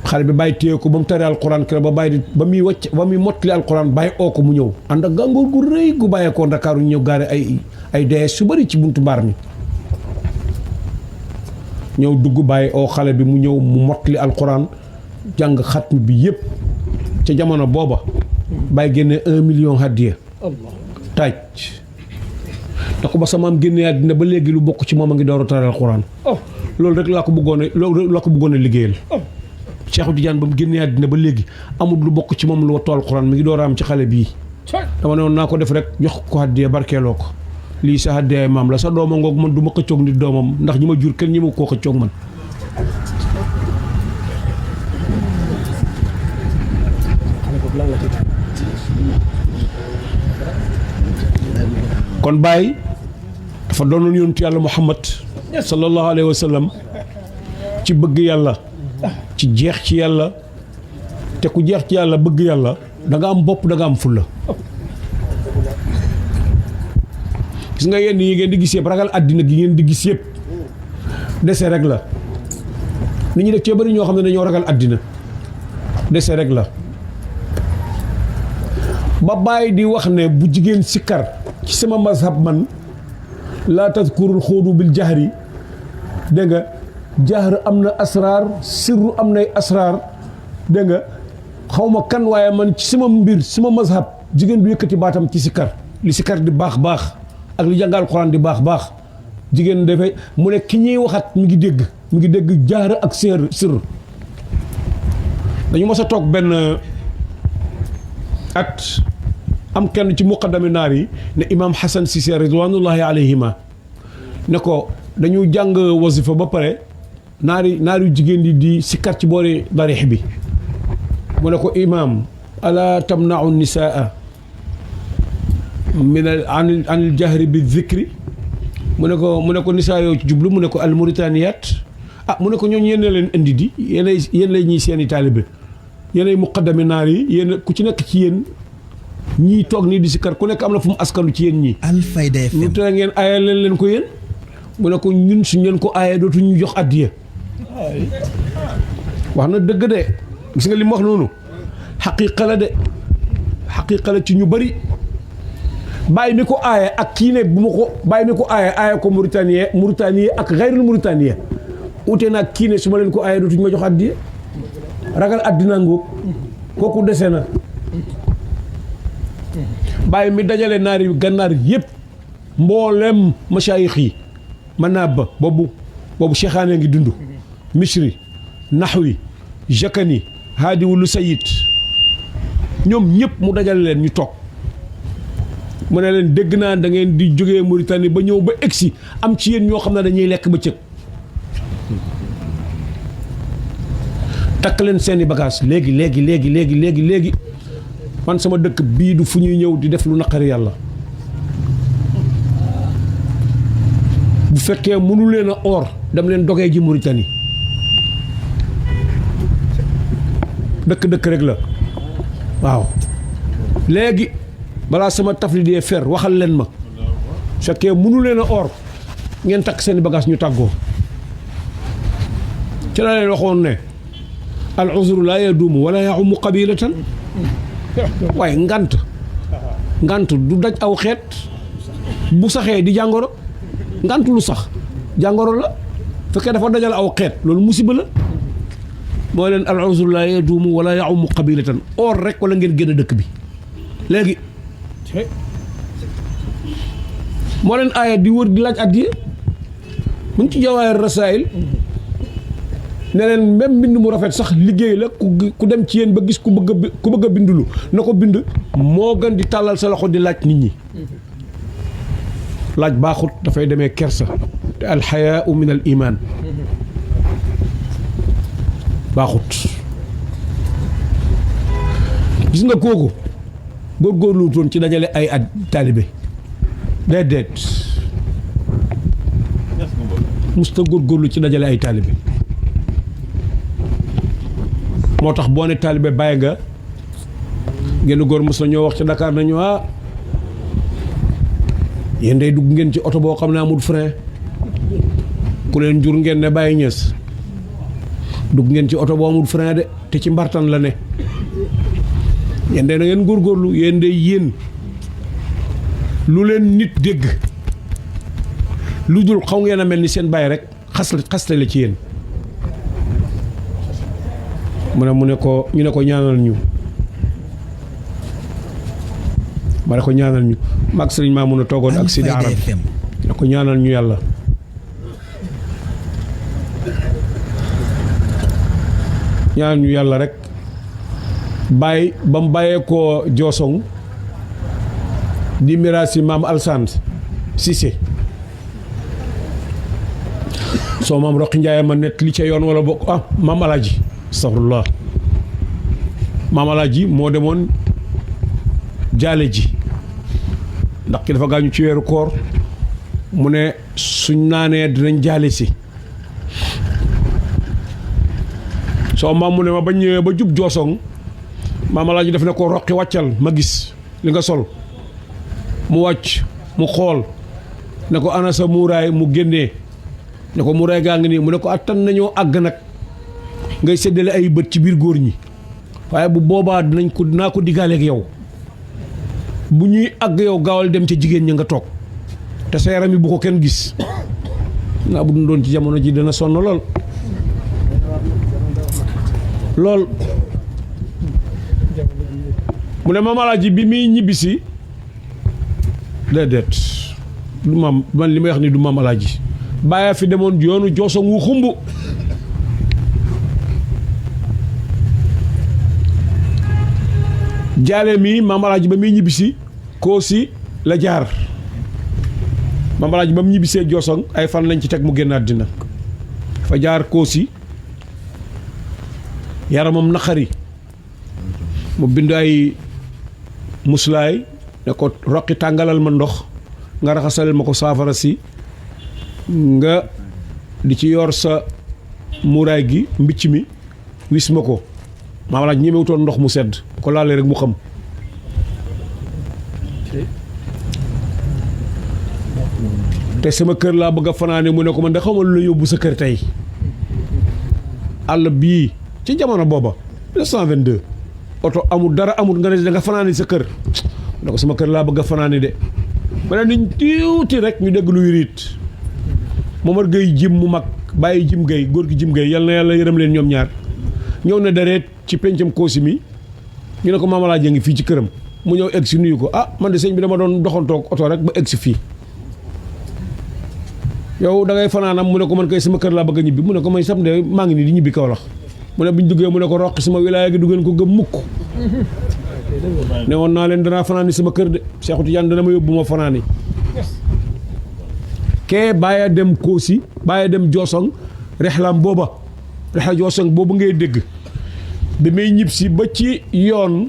xale bi bàyyi téye ko ba mu tari alquran kër ba muy mottali alquran bàyyi oo ko mu ñëw ànd ak gàngoor gu rëy gu bàyyeekoo Ndakaaru ñu ñëw gaare ay dees su bëri ci buntu mbaar mi ñëw dugg bàyyi oo xale bi mu ñëw mu mottali alquran jàng xatm bi yëpp ca jamono booba bàyyi génne 1 million hadiya taaj da ko ba samaam génne àddina ba léegi lu bokk ci moom a ngi door a tari alquran loolu rek laa ko bëggoon a liggéeyal Seexu Tijaan ba mu génnee àddina ba léegi amul lu bokk ci moom lu wattu alxuraan mi ngi door a am ci xale bii dama ne woon naa ko def rek jox ko àddee barkeeloo ko lii sa àddee maam la sa dooma ngoog man du ma xëccoog nit doomam ndax ñi ma jur kenn ñi ma koo xëccoog man kon Baye dafa doonoon yonentu yàlla Muhammad sallallahu alayhi wa sallam ci bëgg yàlla ci jeex ci yàlla te ku jeex ci yàlla bëgg yàlla da nga am bopp da nga am fulla gis nga yenn yi ngeen di gis yëpp ragal àddina gi ngeen di gis yëpp dese rek la nit ñi def cee bëri ñoo xam ne dañoo ragal àddina dese rek la ba Baye di wax ne bu jigéen sikkar ci sama mazhab man laa tadkurul xóodu bil jahri dégg nga jahr am na asraar sirru am nay asraar dégg nga xaw ma kan waaye man ci sama mbir sama mazhab jigéen du yëkkati baatam ci sikkar li sikkar di baax baax ak li jàngal Alxuraan di baax baax jigéen dafay mu ne ki ñuy waxat mi ngi dégg jahr ak sirr dañu mos a toog benn at am kenn ci muqaddami naar yi ne imaam Hassan Cissé ridwanullahi alayhima ne ko dañu jàng wasifa ba pare naari jigéen di sikkar ci boori darix bi mu ne ko imaam ala tamnau nisaa min an al jahri bi dhikri mu ne ko nisaa yoo ci jublu mu ne ko al mauritaniat mu ne ko ñooñu yéen leen indi di yéen lay ñuy seeni taalibe yéenay muqaddami naar yi yéen ku ci nekk ci yéen ñii toog nii di sikkar ku nekk am na fu mu askanu ci yéen ñii Alfayda FM lu tere ngeen aaya leen ko yéen mu ne ko ñun suñ leen ko aaya dootu ñu jox addiya wax na dëgg de gis nga li mu wax noonu xaqiiqa la ci ñu bëri bàyyi mi ko aaya ak kii ne bu ma ko bàyyi mi ko aaya ko Mauritanie ak xayrul Mauritanie ute nag kii ne su ma leen ko aaye dootuñ ma jox addiya ragal àddina ngóog kooku dese na bàyyi mi dajale naari gànnaar yëpp mboolem masaayix yi manaab ba boobu cheikhaane ngi dund misri naxwi jakani haadi wulu sayid ñoom ñëpp mu dajale leen ñu toog mu ne leen dégg naa da ngeen di jógee Mauritanie ba ñëw ba egsi am ci yéen ñoo xam ne dañuy lekk ba cëg takk leen seeni bagage léegi man sama dëkk bii du fu ñuy ñëw di def lu naqari yàlla bu fekkee mënu leen a oor dem leen dogee ji Mauritanie dëkk rek la waaw léegi balaa sama tafli dee fer waxal leen ma su fekkee mënu leen a oor ngeen takk seeni bagage ñu tàggoo ci la leen waxoon ne al uzru laa yaduumu wala yaxumu qabilatan waaye ngant du daj aw xeet bu saxee di jàngoro ngant lu sax jàngoro la fekkee dafa dajal aw xeet loolu musiba la moo leen al uzru laa yaduumu wala yaxumu qabilatan or rek wala ngeen génn dëkk bi léegi moo leen aaya di wër di laaj addiya mu ngi ci jawaahir rasaa'il ne leen même mbind mu rafet sax liggéey la ku dem ci yéen ba gis ku bëgg a bindulu na ko bind moo gën di tàllal sa loxo di laaj nit ñi laaj baaxut dafay demee kersa te alxayaau min al iman baaxut gis nga kooku góorgóorlu wutoon ci dajale ay at taalibe déedéet musta góorgóorlu ci dajale ay taalibe moo tax boo ne taalibe bàyyi nga ngeen góor mos na ñoo wax ci Dakar nañu yéen day dugg ngeen ci oto boo xam ne amul frein ku leen jur ngeen ne bàyyi ñees dugg ngeen ci oto boo amul frein de te ci mbartan la ne yéen day na ngeen góorgóorlu yéen day yéen lu leen nit dégg lu dul xaw ngeen a mel ni seen bàyyi rek xaste la ci yéen mu ne ko ñu ne ko ñaanal ñu ma ne ko ñaanal ñu mag sëriñ maa mun a toogoon ak Sidi Arab ne ko ñaanal ñu yàlla ñaanal ñu yàlla rek bàyyi ba mu bàyyee koo Joosong di miraas yi maam Alsaan Cissé soo maam Roqi Njaay ma net li ca yoon wala bokk maam Alaaji astaghfirullah maam Alaaji moo demoon jaale ji ndax ki dafa gaañu ci weeru koor mu ne suñ naanee dinañ jaale si soo maam mu ne ma bañ ñëwee ba jub Joosong maam Alaaji def ne ko Roqi wàccal ma gis li nga sol mu wàcc mu xool ne ko ana sa muuraay mu génnee ne ko muuraay gaa ngi nii mu ne ko attan nañoo àgg nag ngay séddale ay bët ci biir góor ñi waaye bu boobaa dinaa ko diggaaleeg yow bu ñuy àgg yow gaawal dem ca jigéen ñi nga toog te sa yaram yi bu ko kenn gis naa bu doon ci jamono ji dana sonn lool mu ne Maam Alaaji bi muy ñibbisi déedéet du maam man li may wax ni du Maam Alaaji bàyyi fi demoon yoonu Joosong wu xumb jaale mi Maam Alaaji ba muy ñibbisi Koosi la jaar Maam Alaaji ba mu ñibbisee Joosong ay fan lañ ci teg mu génn àddina fa jaar Koosi yaramam naqari mu bind ay muslaay ne ko Roqi tàngalal ma ndox nga raxasalel ma ko saafara si nga di ci yor sa muuraay gi mbicc mi wis ma ko Maam Alaaji ñemewutoon ndox mu sedd ko laalee rek mu xam te sama kër laa bëgg a fanaane mu ne ko man da xamal lu la yóbbu sa kër tey àll bii ci jamono booba 1922 oto amul dara amul nga ne da nga fanaani sa kër mu ne ko sama kër laa bëgg a fanaani de ma ne niñ tuuti rek ñu dégg lu wiriit Momar Gueye jim mu mag bàyyi Jim Gueye góor gi Jim Gueye yal na yàlla yërëm leen ñoom ñaar ñëw na dareet ci pencam Koosi mi ñu ne ko Maam Alaaji ngi fii ci këram mu ñëw egg si nuyu ko man de sëñ bi dama doon doxantoog oto rek ba egg si fii yow da ngay fanaanam mu ne ko man kay sama kër laa bëgg a ñibbi mu ne ko may sam de maa ngi nii di ñibbi Kaolack mu ne bi ñu duggee mu ne ko roq sama wilaaya gi du ngeen ko gëm mukk ne woon naa leen danaa fanaani sama kër de Seexu Tijaan dana ma yóbbu ma fanaani kee bàyyi dem Koosi bàyyi dem Joosong rexlaam booba rexa Joosong boobu ngay dégg bi may ñib si ba ci yoon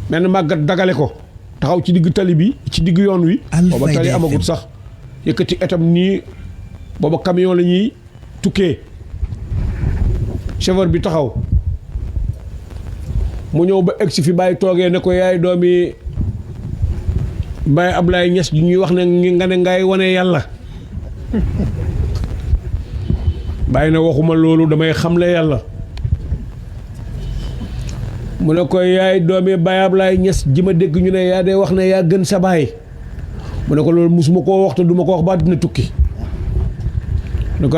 mel na màggat dagale ko taxaw ci digg tali bi ci digg yoon wi booba tali amagut sax yëkkati etam nii booba camion la ñuy tukkee chauffeur bi taxaw mu ñëw ba egg si fi bàyyi toogee ne ko yaay doomi Baye Ablaye Niass ñuy wax ne nga ne ngay wane yàlla bàyyi na waxuma loolu damay xamle yàlla mu ne ko yaay doomi Baye Ablaye Niass ji ma dégg ñu ne yaa dee wax ne yaa gën sa baay mu ne ko loolu musuma koo wax te duma ko wax ba dina tukki ne ko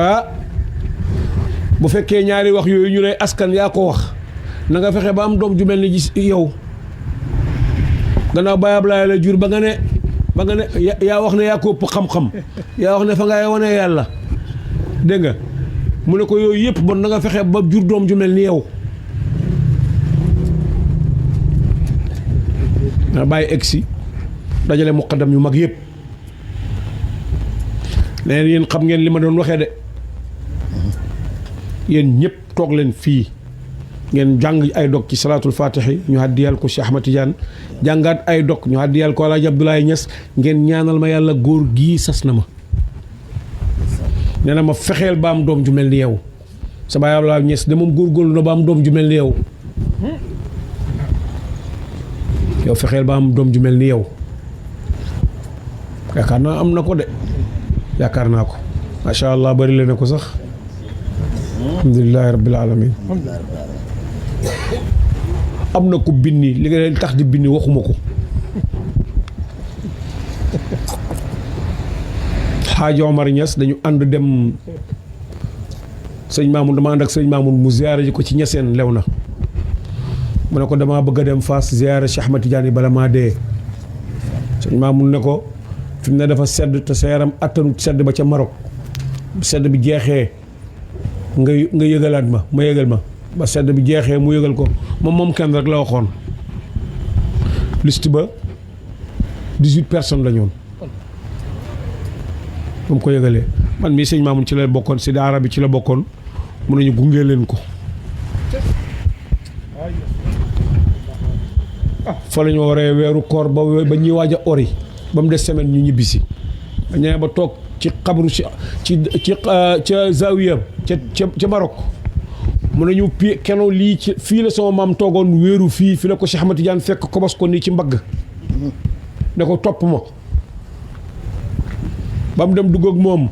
bu fekkee ñaari wax yooyu ñu lay askan yaa ko wax na nga fexe ba am doom ju mel ni gis yow gannaaw Baye Ablaye la jur ba nga ne yaa wax ne yaa ko ëpp xam-xam yaa wax ne fa ngay wane yàlla dégg nga mu ne ko yooyu yëpp bon na nga fexe ba jur doom ju mel ni yow nga bàyyi egsi dajale muqaddam yu mag yëpp leneen yéen xam ngeen li ma doon waxee de yéen ñëpp toog leen fii ngeen jàng ay dog ci salaatul faatixi ñu haddiyal ko Cheikh Ahmad Tidiane jàngaat ay dog ñu haddiyal ko Alaaji Abdoulaye Niass ngeen ñaanal ma yàlla góor gii sas na ma nee na ma fexeel ba am doom ju mel ni yow sa baay Abdoulaye Niass de moom góorgóorlu na ba am doom ju mel ni yow yow fexeel ba am doom ju mel ni yow yaakaar naa am na ko de yaakaar naa ko macha allah bari la ne ko sax alhamdulilahi rabbil alamin am na ko binni li nga leen tax di binni waxuma ko Xaaji Omar Niass dañu ànd dem sëñ Mamoun dama ànd ak sëñ Mamoun mu ziyaara ji ko ci Niassène lew na mu ne ko damaa bëgg a dem Fass ziyaara Cheikh Ahmad Tidiane bala maa dee sëñ Mamoun ne ko fi mu ne dafa sedd te sa yaram attanut sedd ba ca Maroc sedd bi jeexee nga yëgalaat ma yëgal ma ba sedd bi jeexee mu yëgal ko moom kenn rek la waxoon liste ba 18 personnes la ñoon moom ko yëgalee man mii sëñ Mamoun ci la bokkoon si daara bi ci la bokkoon mun nañu gungee leen ko fa la ñu waree weeru koor ba ñuy waaj a ori ba mu des semaine ñu ñibbisi ba ñëwee ba toog ci xabru ca zawiya ca Maroc mun nañu keno lii ci fii la sama maam toogoon wéeru fii la ko Cheikh Ahmad Tidiane fekk kobos ko nii ci mbagg ne ko topp ma ba mu dem dugg ak moom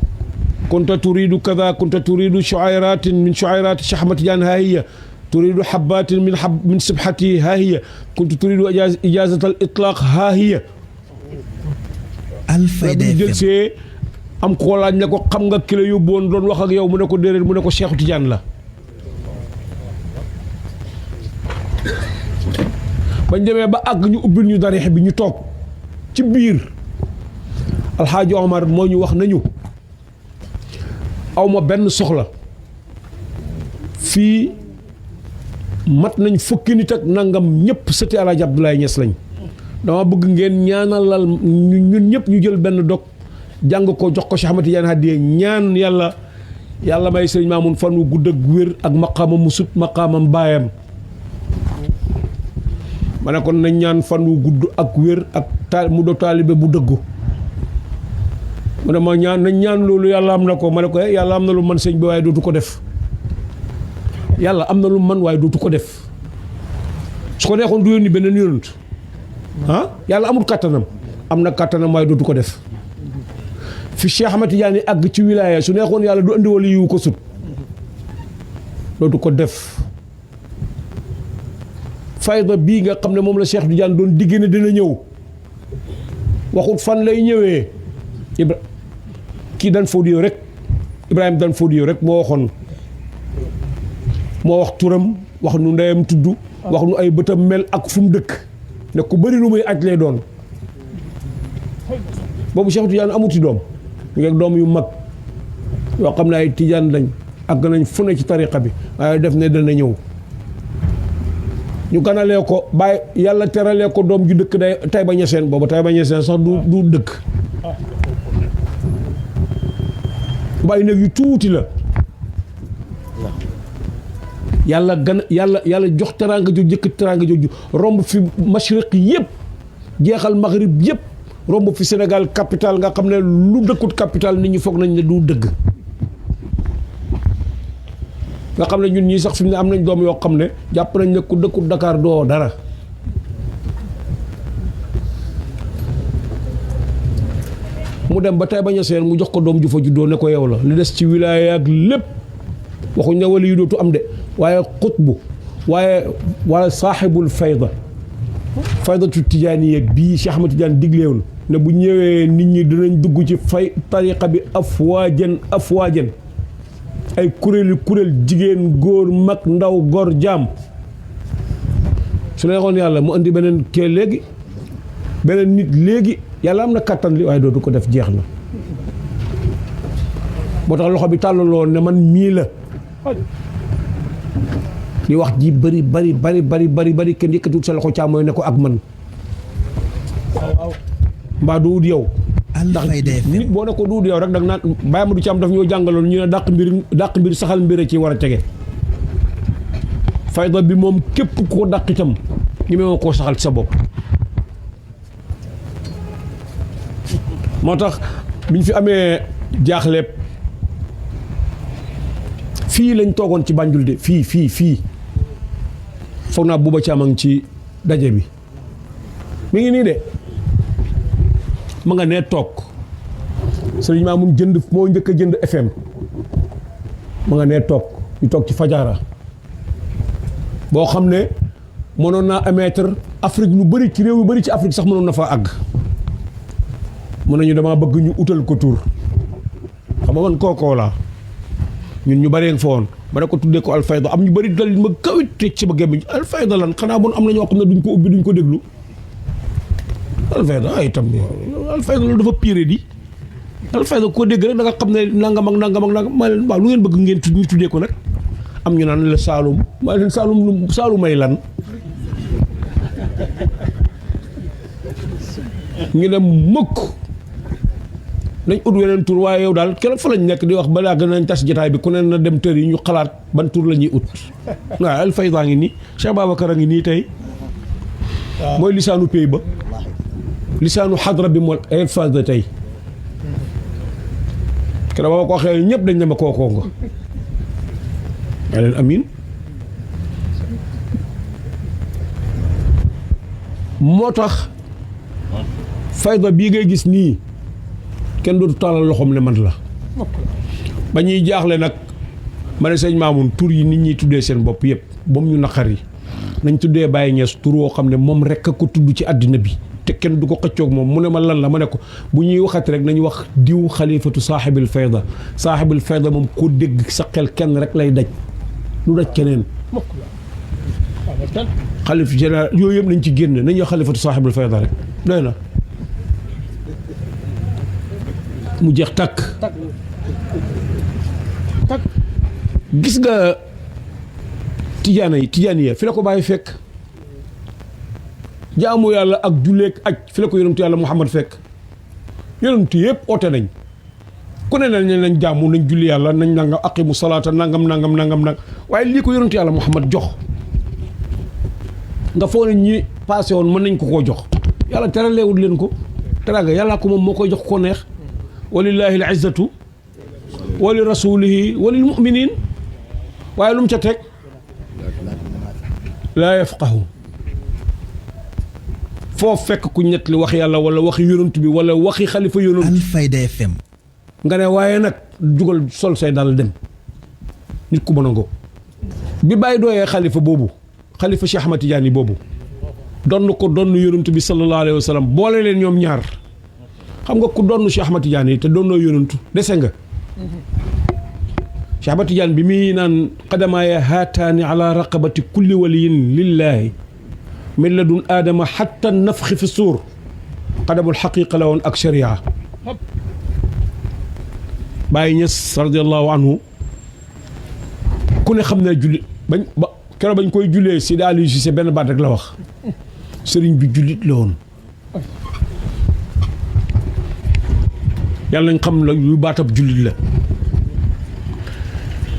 kunta turidu kaza kunta turidu shu'ayratin min shu'ayrati Cheikh Ahmad Tidiane haahiya turidu habbatin min sibhati haahiya kunta turidu ijazat al itlaq haahiya Alfayda FM jël see am ko laaj ne ko xam nga ki la yóbbu woon doon wax ak yow mu ne ko déedéet mu ne ko Cheikh Tidiane la bañ demee ba àgg ñu ubbil ñu darix bi ñu toog ci biir Alxaaji Omar moo ñu wax nañu awma benn soxla fii mat nañ fukki nit ak nangam ñëpp sëti Alaaji Abdoulaye Niass lañ dama bëgg ngeen ñaanalal ñun ñëpp ñu jël benn dog jàng ko jox ko Cheikh Ahmad Tidiane hadiya ñaan yàlla may sëriñ Mamoun fan wu gudd ak wér ak maqaamam mu sut maqaamam baayam ma ne kon nañ ñaan fan wu gudd ak wér ak mu do taalibe bu dëggu mu ne ma ñaan nañ ñaan loolu yàlla am na ko ma ne ko yàlla am na lu man sëñ bi waaye dootu ko def yàlla am na lu man waaye dootu ko def su ko neexoon du yónni beneen yonent yàlla amul kàttanam am na kàttanam waaye dootu ko def fi Cheikh Ahmad Tidiane àgg ci wilaaya su neexoon yàlla du andi wala yiwu ko sut dootu ko def fayda bii nga xam ne moom la Cheikh Tidiane doon digg ne dina ñëw waxut fan lay ñëwee kii daan foo rek Ibrahima Dan Fodio rek moo wax turam wax nu ndeyam tudd wax nu ay bëtam mel ak fu mu dëkk ne ku bëri lu muy aj lay doon boobu Cheikh Tidiane amuti doom ñu ngi doom yu mag yoo xam ne ay Tidiane lañ àgg nañ fu ne ci tariqa bi waaye def ne dana ñëw ñu ganalee ko bàyyi yàlla teralee ko doom ju dëkk day Taïba Niassène boobu Taïba Niassène sax du dëkk bàyyi néeg yu tuuti la yàlla jox teraanga jooju jëkk teraanga jooju romb fi mashriq yëpp jeexal maghrib yëpp romb fi Sénégal capital nga xam ne lu dëkkut capital nit ñi foog nañ ne du dëgg nga xam ne ñun ñii sax fi mu ne am nañ doom yoo xam ne jàpp nañ ne ku dëkkut Dakar doo dara mu dem ba Taïba Niassène mu jox ko doom ju fa juddoo ne ko yow la li des ci wilaaya ak lépp waxuñ ne wala yu dootu am de waaye xutbu waaye saaxibul faydatu tijaaniya bii Cheikh Ahmad Tidiane digleewul ne bu ñëwee nit ñi dinañ dugg ci tariqa bi afwaajan ay kuréel jigéen góor mag ndaw góor jaam su neexoon yàlla mu andi beneen kee léegi beneen nit léegi yàlla am na kattan li waaye dootu ko def jeex na moo tax loxo bi tàllaloon ne man mii la li wax ji bari kenn yëkkatiwut sa loxo càmmooy ne ko ak man mbaa du wut yow ndax nit boo ne ko du wut yow rek da nga naan bàyyi ma du ci am daf ñoo jàngaloon ñu ne dàq mbir saxal mbir ci war a tege fayda bi moom képp koo dàq itam ñu mee koo saxal ci sa bopp moo tax biñ fi amee jaaxleeb fii lañ toogoon ci Banjul de fii foog naa Buuba Caam a ngi ci daje bi mi ngi nii de ma nga nee toog sëriñ Maamun moo njëkk a jënd FM ma nga nee toog ñu toog ci Fajara boo xam ne mënoon naa émettre Afrique lu bëri ci réew yu bëri ci Afrique sax mënoon na faa àgg mën nañu dama bëgg ñu utal ko tur xam nga man kookoo laa ñun ñu bëree nga fa woon ba ne ko tuddee ko Alfayda am ñu bëri dal ma kawit teg ci ba gémmiñ Alfayda lan xanaa bon am na ñoo xam ne duñ ko ubbi duñ ko déglu Alfayda ay tam Alfayda loolu dafa pire di Alfayda koo dégg rek da nga xam ne nangam ak nangam maa leen waaw lu ngeen bëgg ngeen ñu tuddee ko nag am ñu naan la Saalum maa leen Saalumay lan ñu ne mukk nañ ut weneen tur waaye yow daal keroog fa lañ nekk di wax balaa gën nañ tas jotaay bi ku ne na dem tër yi ñu xalaat ban tur la ñuy ut waaw Alfayda ngi nii Cheikh Babacar a ngi nii tey mooy lisaanu pays ba lisaanu xadra bi mooy Alfayda tey keroog ba ma ko waxee ñëpp dañ ne ma kookoo nga maa leen amiin moo tax fayda bii ngay gis nii kenn dootu tàllal loxoom ne man la ba ñuy jaaxle nag ma ne sëñ Maamun tur yi nit ñi tuddee seen bopp yëpp ba mu ñu naqari nañ tuddee Baye Niass tur woo xam ne moom rek a ko tudd ci àddina bi te kenn du ko xëccoog moom mu ne ma lan la ma ne ko bu ñuy waxati rek nañu wax diw xalifatu saaxibil fayda moom koo dégg sa xel kenn rek lay daj lu daj keneen xalif général yooyu yëpp nañ ci génn nañu wax xalifatu saaxibil fayda rek doy na mu jeex takk gis nga tijaani ya fi la ko bàyyi fekk jaamu yàlla ak julleek aj fi la ko yonentu yàlla Muhammad fekk yonentu yëpp oote nañ ku ne nañ jaamu nañ julli yàlla nañ nangam aqimu salaata nangam waaye lii ko yonentu yàlla Muhammad jox nga foog ne ñi passé woon mën nañ ko koo jox yàlla teraleewul leen ko teraanga yàllaa ko moom moo koy jox ko neex walillahi al izzatu wa li rasulihi wa lil mu'minin waaye lu mu ca teg laa yafqahu foo fekk ku ñett li wax yàlla wala waxi yonent bi wala waxi xalifa yonent Alfayda FM nga ne waaye nag jugal sol say dal dem nit ku mën a ngo bi bàyyi dooyee xalifa boobu xalifa Cheikh Ahmad Tidiane boobu donn ko donn yonent bi sallallahu alayhi wa sallam boole leen ñoom ñaar xam nga ku donn Cheikh Ahmad Tidiane te donnoo yonent dese nga Cheikh Ahmad Tidiane bi muy naan qadamaaya haataani ala raqabati kulli waliyin lillahi min ladun aadama xatta nafxi fi suur qadamul xaqiqa la woon ak sharia Baye Niass radiallahu anhu ku ne xam ne jullit keroog bañ koy jullee Sidi Aliou Cissé benn baat rek la wax sëriñ bi jullit la woon yàlla nañ xam la yu baatab jullit la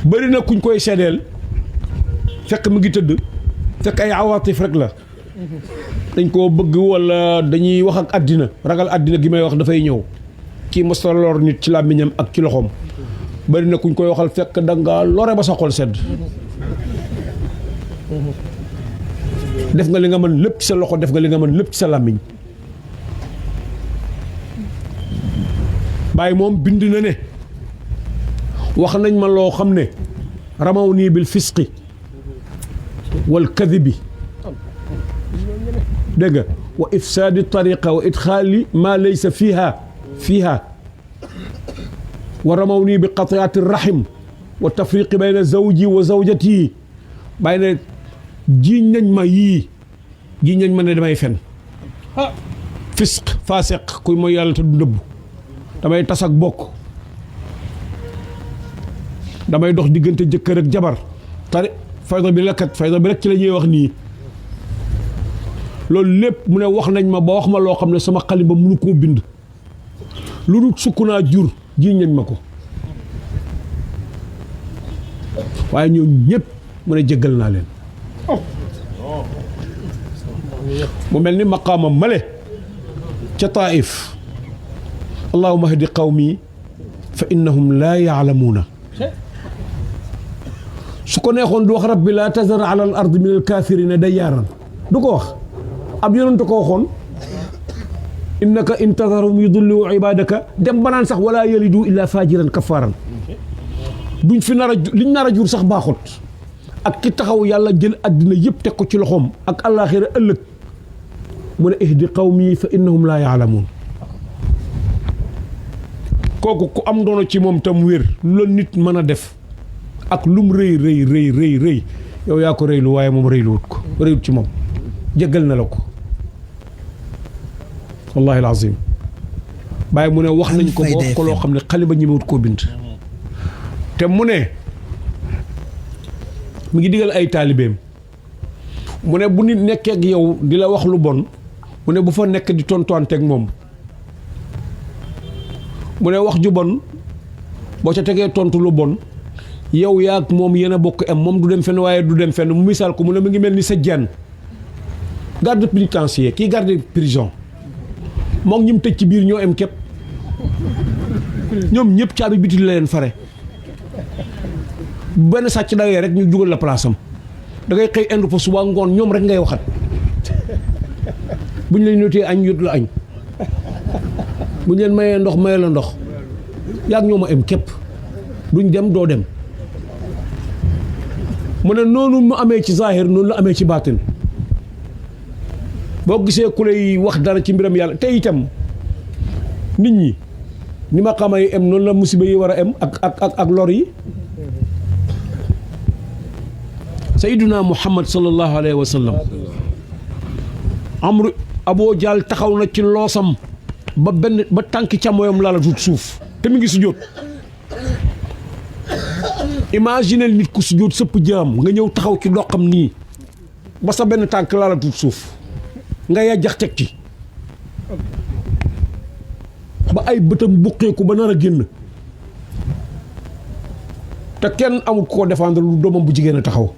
bëri na kuñ koy seedeel fekk mu ngi tëdd fekk ay awaatif rek la dañ koo bëgg wala dañuy wax ak àddina ragal àddina gi may wax dafay ñëw kii mos a lor nit ci làmmiñam ak ci loxoom bëri na kuñ koy waxal fekk da nga lore ba sa xol sedd def nga li nga mën lépp ci sa loxo def nga li nga mën lépp ci sa làmmiñ Baye moom bind na ne wax nañ ma loo xam ne ramaw nii bil fisqi wal kadibi dégg nga wa ifsaadi tariqa wa idxaali ma laysa fiha wa ramaw nii bi qatiati rahim wa tafriqi bayna zawji wa zawjati Baye ne jiiñ nañ ma yii jiiñ nañ ma ne damay fen fisq faasiq kuy mooy yàlla te du nëbbu damay tas ak bokk damay dox diggante jëkkër ak jabar fayda bi rek ci la ñuy wax nii loolu lépp mu ne wax nañ ma ba wax ma loo xam ne sama xalimba mënu koo bind lu dul sukk naa jur jiiñ nañ ma ko waaye ñoo ñëpp mu ne jéggal naa leen mu mel ni maqaamam male ca Taif allahumma hdi qawmi fa innahum laa yaalamuuna su ko neexoon du wax rabbi laa tazar ala al ard min al kaafirina dayyaaran du ko wax ab yonent ko waxoon innaka in tazarhum yudillu ibadaka dem banaan sax wala yalidu illa fajiran kafaran duñ fi nar a liñ nar a jur sax baaxut ak ki taxaw yàlla jël àddina yëpp teg ko ci loxoom ak àllaaxira ëllëg mu ne ihdi qawmi fa innahum laa yaalamuun kooku ku am doono ci moom tam wér lu la nit mën a def ak lum rëy yow yaa ko rëylu waaye moom rëyluwut ko rëyut ci moom jéggal na la ko wallahi alazim bàyyi mu ne wax nañ ko boo ko loo xam ne xale ba ñemewut koo bind te mu ne mi ngi digal ay taalibeem mu ne bu nit nekkee ak yow di la wax lu bon mu ne bu fa nekk di tontuwanteeg moom mu ne wax ju bon boo ca tegee tontu lu bon yow yaa ak moom yéen a bokk am moom du dem fenn waaye du dem fenn mu misaal ko mu ne mi ngi mel ni sa jaan garde pénitentiaire kii garde prison moom ñi mu tëj ci biir ñoo am képp ñoom ñëpp caabi biti la leen fare benn sàcc dawee rek ñu jugal la place am da ngay xëy indu fa suba ngoon ñoom rek ngay waxat buñ leen notee añ yut la añ buñ leen mayee ndox mayee la ndox yaag ñoo ma am képp duñ dem doo dem mu ne noonu mu amee ci zahir noonu la amee ci baatin boo gisee ku lay wax dara ci mbiram yàlla te itam nit ñi ni ma xama yi am noonu la musiba yi war a am ak lor yi sayyiduna muhammad sallallahu alayhi wa sallam amru Aboo Jaal taxaw na ci loosam ba tànki càmmoyam laa la tuut suuf te mi ngi sujjóot imaginel nit ku sujjóot sëpp jaam nga ñëw taxaw ci doxam nii ba sa benn tànk laa la tuut suuf nga yàjjax teg ci ba ay bëtam buqeeku ba nar a génn te kenn amul ko défendre lu doomam bu jigéen a taxaw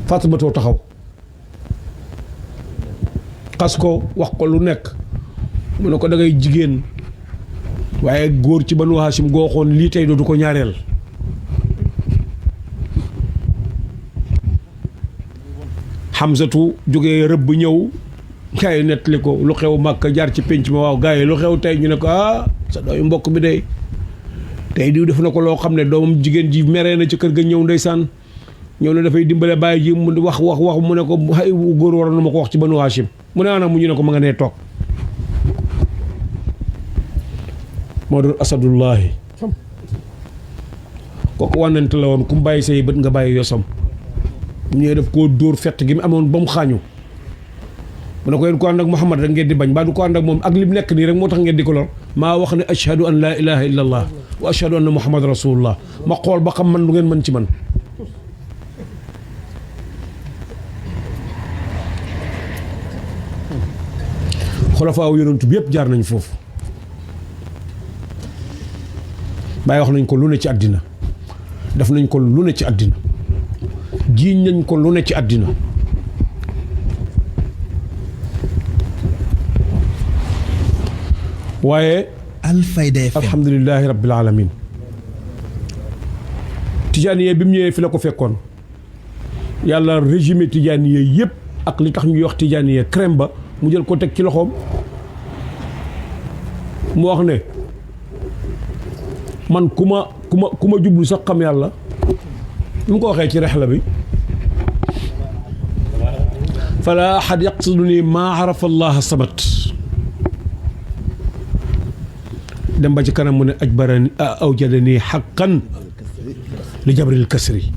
Faatimata taxaw xas ko wax ko lu nekk mu ne ko da ngay jigéen waaye góor ci Banu Hashim gooxoon lii tey dootu ko ñaareel Hamzatu jógee rëbb ñëw gaa yi nettali ko lu xew Màkka jaar ci pénc ma waaw gaa yi lu xew tey ñu ne ko sa dooyu mbokk bi de tey diw def na ko loo xam ne doomam jigéen ji meree na ci kër ga ñëw ndeysaan ñëw ne dafay dimbale bàyyi ji mu wax mu ne ko ay góor waroon na ma ko wax ci Banu Hashim mu ne mu ñu ne ko ma nga nee toog moo doon asadullahi kooku wànnante la woon ku mu bàyyi say bët nga bàyyi yosam ñëwee def koo dóor fett gi mu amoon ba mu xaañu mu ne ko yéen ko ànd ak Muhammad rek ngeen di bañ mbaa du ko ànd ak moom ak li mu nekk nii rek moo tax ngeen di ko lor maa wax ne ashhadu an laa ilaha illa allah wa ashhadu anna Muhammad rasulullah ma xool ba xam man lu ngeen mën ci man xulafaaw yonent bi yëpp jaar nañ foofu bàyyi wax nañ ko lu ne ci àddina def nañ ko lu ne ci àddina jiiñ nañ ko lu ne ci àddina waaye Alfayda FM alhamdulilahi rabbil alamin tijaaniyee bi mu ñëwee fi la ko fekkoon yàlla régime tijaaniyee yëpp ak li tax ñuy wax tijaaniyee crème ba mu jël ko teg ci loxoom mu wax ne man ku ma jublu sax xam yàlla lu mu ko waxee ci rexla bi fala ahad yaqsiduni maa arafa allah samat dem ba ci kanam mu ne ajbarani awjadani xaqan li jabril kasri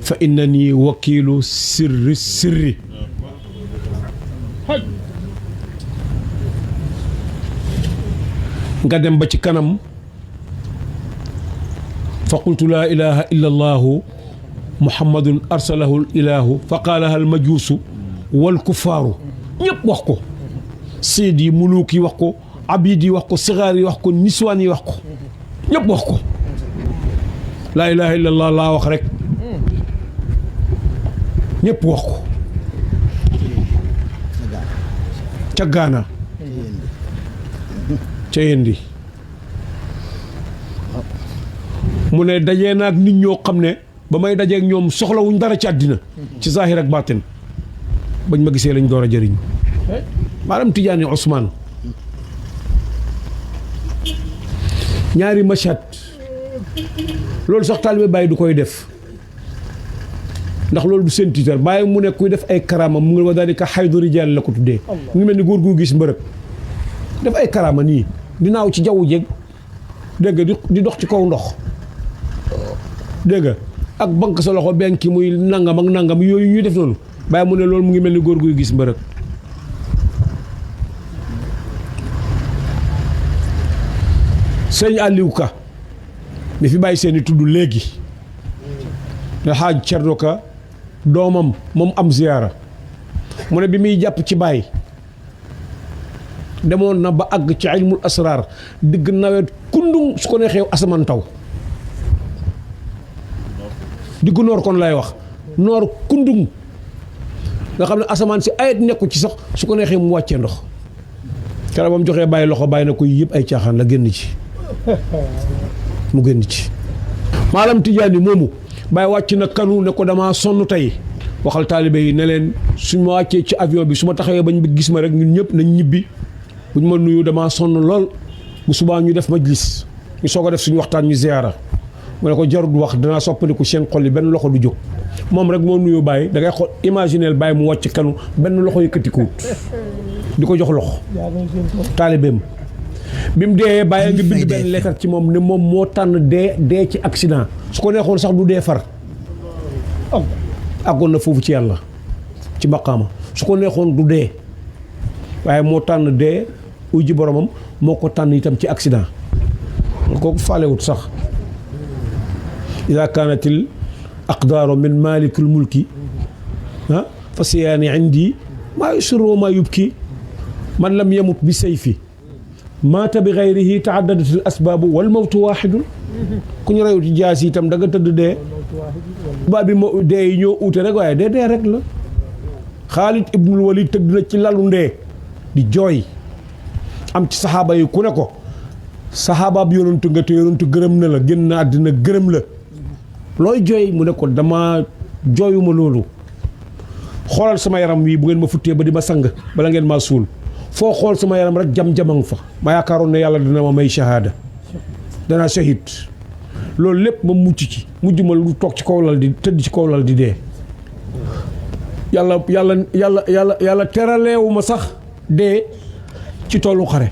fa innani wakiilu sirri nga dem ba ci kanam fa qultu laa ilaha illa allahu muhammadun arsalahu ilahu fa qaalaha almajuusu wal kuffaaru ñëpp wax ko seyd yi muluuk yi wax ko abid yi wax ko sigaar yi wax ko niswaan yi wax ko ñëpp wax ko laa ilaha illa allah laa wax rek ñëpp wax ko ca Gaana ca Yendi mu ne dajee naag nit ñoo xam ne ba may dajeek ñoom soxlawuñ dara ci àddina ci zahir ak baatin bañ ma gisee lañ door a jëriñ maanaam Tijaani Ousmane ñaari machat loolu sax taalibe Baay du koy def ndax loolu du seen tiitar Baay mu ne kuy def ay karaama mu ngi wa daalika xaydu rijaal la ko tuddee mu ngi mel ni góor gu gis mbërëg def ay karaama nii di naaw ci jaww jeeg dégg nga di dox ci kaw ndox dégg nga ak banque sa loxo benn ki muy nangam ak nangam yooyu ñuy def noonu Baay mu ne loolu mu ngi mel ni góor guy gis mbërëg sëñ Aliou Ka mi fi bàyyi seeni tudd léegi ne xaaj Cerno Ka doomam moom am ziyaara mu ne bi muy jàpp ci Baay demoon na ba àgg ci ilmul asraar digg nawet kundum su ko neexee asamaan taw diggu noor kon lay wax noor kundum nga xam ne asamaan si ayet nekku ci sax su ko neexee mu wàccee ndox keroog ba mu joxee Baay loxo Baay na ko yëpp ay caaxaan la génn ci mu génn ci maalam Tijaani moomu Baay wàcc na kanu ne ko damaa sonn tey waxal taalibe yi ne leen suñ ma wàccee ci avion bi su ma taxawee bañ bi gis ma rek ñun ñëpp nañ ñibbi buñ ma nuyu damaa sonn lool bu subaa ñu def majlis ñu soog a def suñu waxtaan ñu ziyaara mu ne ko jarut wax danaa soppandiku seen xol yi benn loxo du jóg moom rek moo nuyu Baay da ngay xool imagineel Baay mu wàcc kanu benn loxo yëkkatikuwut di ko jox loxo taalibeem bi mu dee Baay nga bind benn lettre ci moom ne moom moo tànn dee ci accident su ko neexoon sax du dee far àggoon na foofu ci yàlla ci maqaama su ko neexoon du dee waaye moo tànn dee uy ji boromam moo ko tànn itam ci accident kooku faalewut sax ida kaanatil aqdaaru min malikul mulki fa siyaani indi maa yusirru maa yubki man lam yamut bi sayfi maata bi gayrihi taaddadat al asbaabu wal mawtu waaxidun ku ñu reyut ci jaas yi itam da nga tëdd dee baa bi moo dee yi ñoo uute rek waaye dee rek la Xaalid ibnul Walid tëdd na ci lalu ndee di jooy am ci saxaaba yi ku ne ko saxaabaab yonantu nga te yonantu gërëm na la génn na àddina gërëm la looy jooy mu ne ko dama jooyuma loolu xoolal sama yaram wi bu ngeen ma futtee ba di ma sang bala ngeen maa suul foo xool sama yaram rek jam-jamang fa ma yaakaaroon ne yàlla dina ma may shahada danaa shahid loolu lépp ma mucc ci mujj ma lu toog ci kaw lal di tëdd ci kaw lal di dee yàlla teraleewu ma sax dee ci toolu xare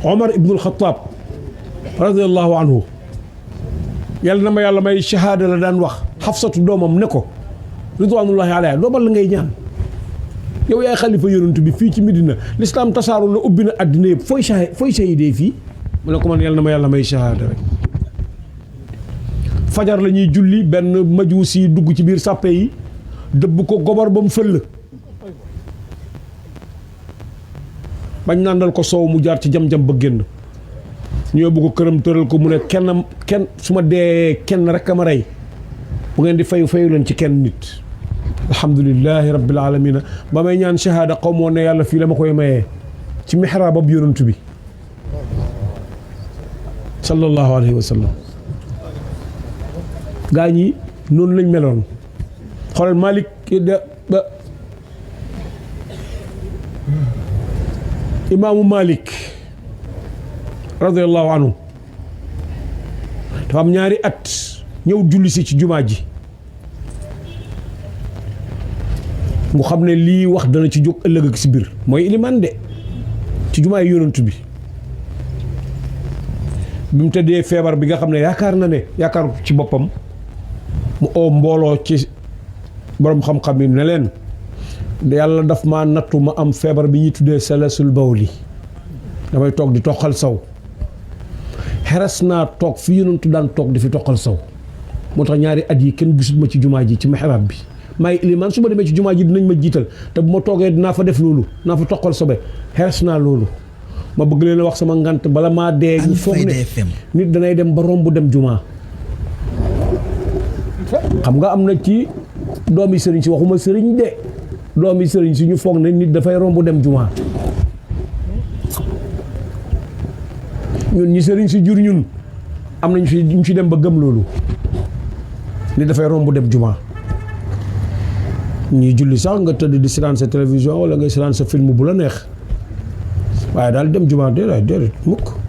Omar ibnul Xataab radiyallahu anhu yàlla na ma yàlla may shahada la daan wax Xafsatu doomam ne ko ridwanullahi alayha doomal la ngay ñaan yow yaay xalifa yonent bi fii ci Medina l'islam tasaaru na ubbi na àddina yëpp fooy shahidee fii mu ne ko man yàlla na ma yàlla may shahada rek fajar la ñuy julli benn majuus yi dugg ci biir sàppe yi dëbb ko gobar ba mu fëll bañ nàndal ko soow mu jaar ci jam-jam ba génn ñu yóbbu ko këram tëral ko mu ne kenn su ma dee kenn rek a ma rey bu ngeen di fayu leen ci kenn nit alhamdulilahi rabbil alamina ba may ñaan shahada xaw moo ne yàlla fii la ma koy mayee ci mihraab ab yonent bi sallallahu alayhi wa sallam gaa ñi noonu lañ meloon xoolal Malik ba imaamu Malik radiyallahu anhu dafa am ñaari at ñëw julli si ci jumaa ji mu xam ne lii wax dana ci jóg ëllëg ak si biir mooy ilimaan de ci jumaa yi yonent bi mu tëddee feebar bi nga xam ne yaakaar ci boppam mu oo mbooloo ci borom xam-xam yi ne leen yàlla daf ma nattu ma am feebar bi ñuy tuddee salasul bawli damay toog di toqal saw xeres naa toog fi yonentu daan toog di fi toqal saw moo tax ñaari at yi kenn gisut ma ci jumaa ji ci mihrab bi maay ilimaan su ma demee ci jumaa ji dinañ ma jiital te bu ma toogee dinaa fa def loolu naa fa toqal sobe xeres naa loolu ma bëgg leen a wax sama ngant bala maa dee ñu foog ne nit danay dem ba romb dem jumaa xam nga am na ci doomi sëriñ si waxuma sëriñ de doomi sëriñ si ñu foog ne nit dafay romb dem jumaa ñun ñi sëriñ si jur ñun am nañ fi ñu ci dem ba gëm loolu nit dafay romb dem jumaa ñuy julli sax nga tëdd di seetaan sa télévision wala nga seetaan sa film bu la neex waaye daal dem jumaa déedéet mukk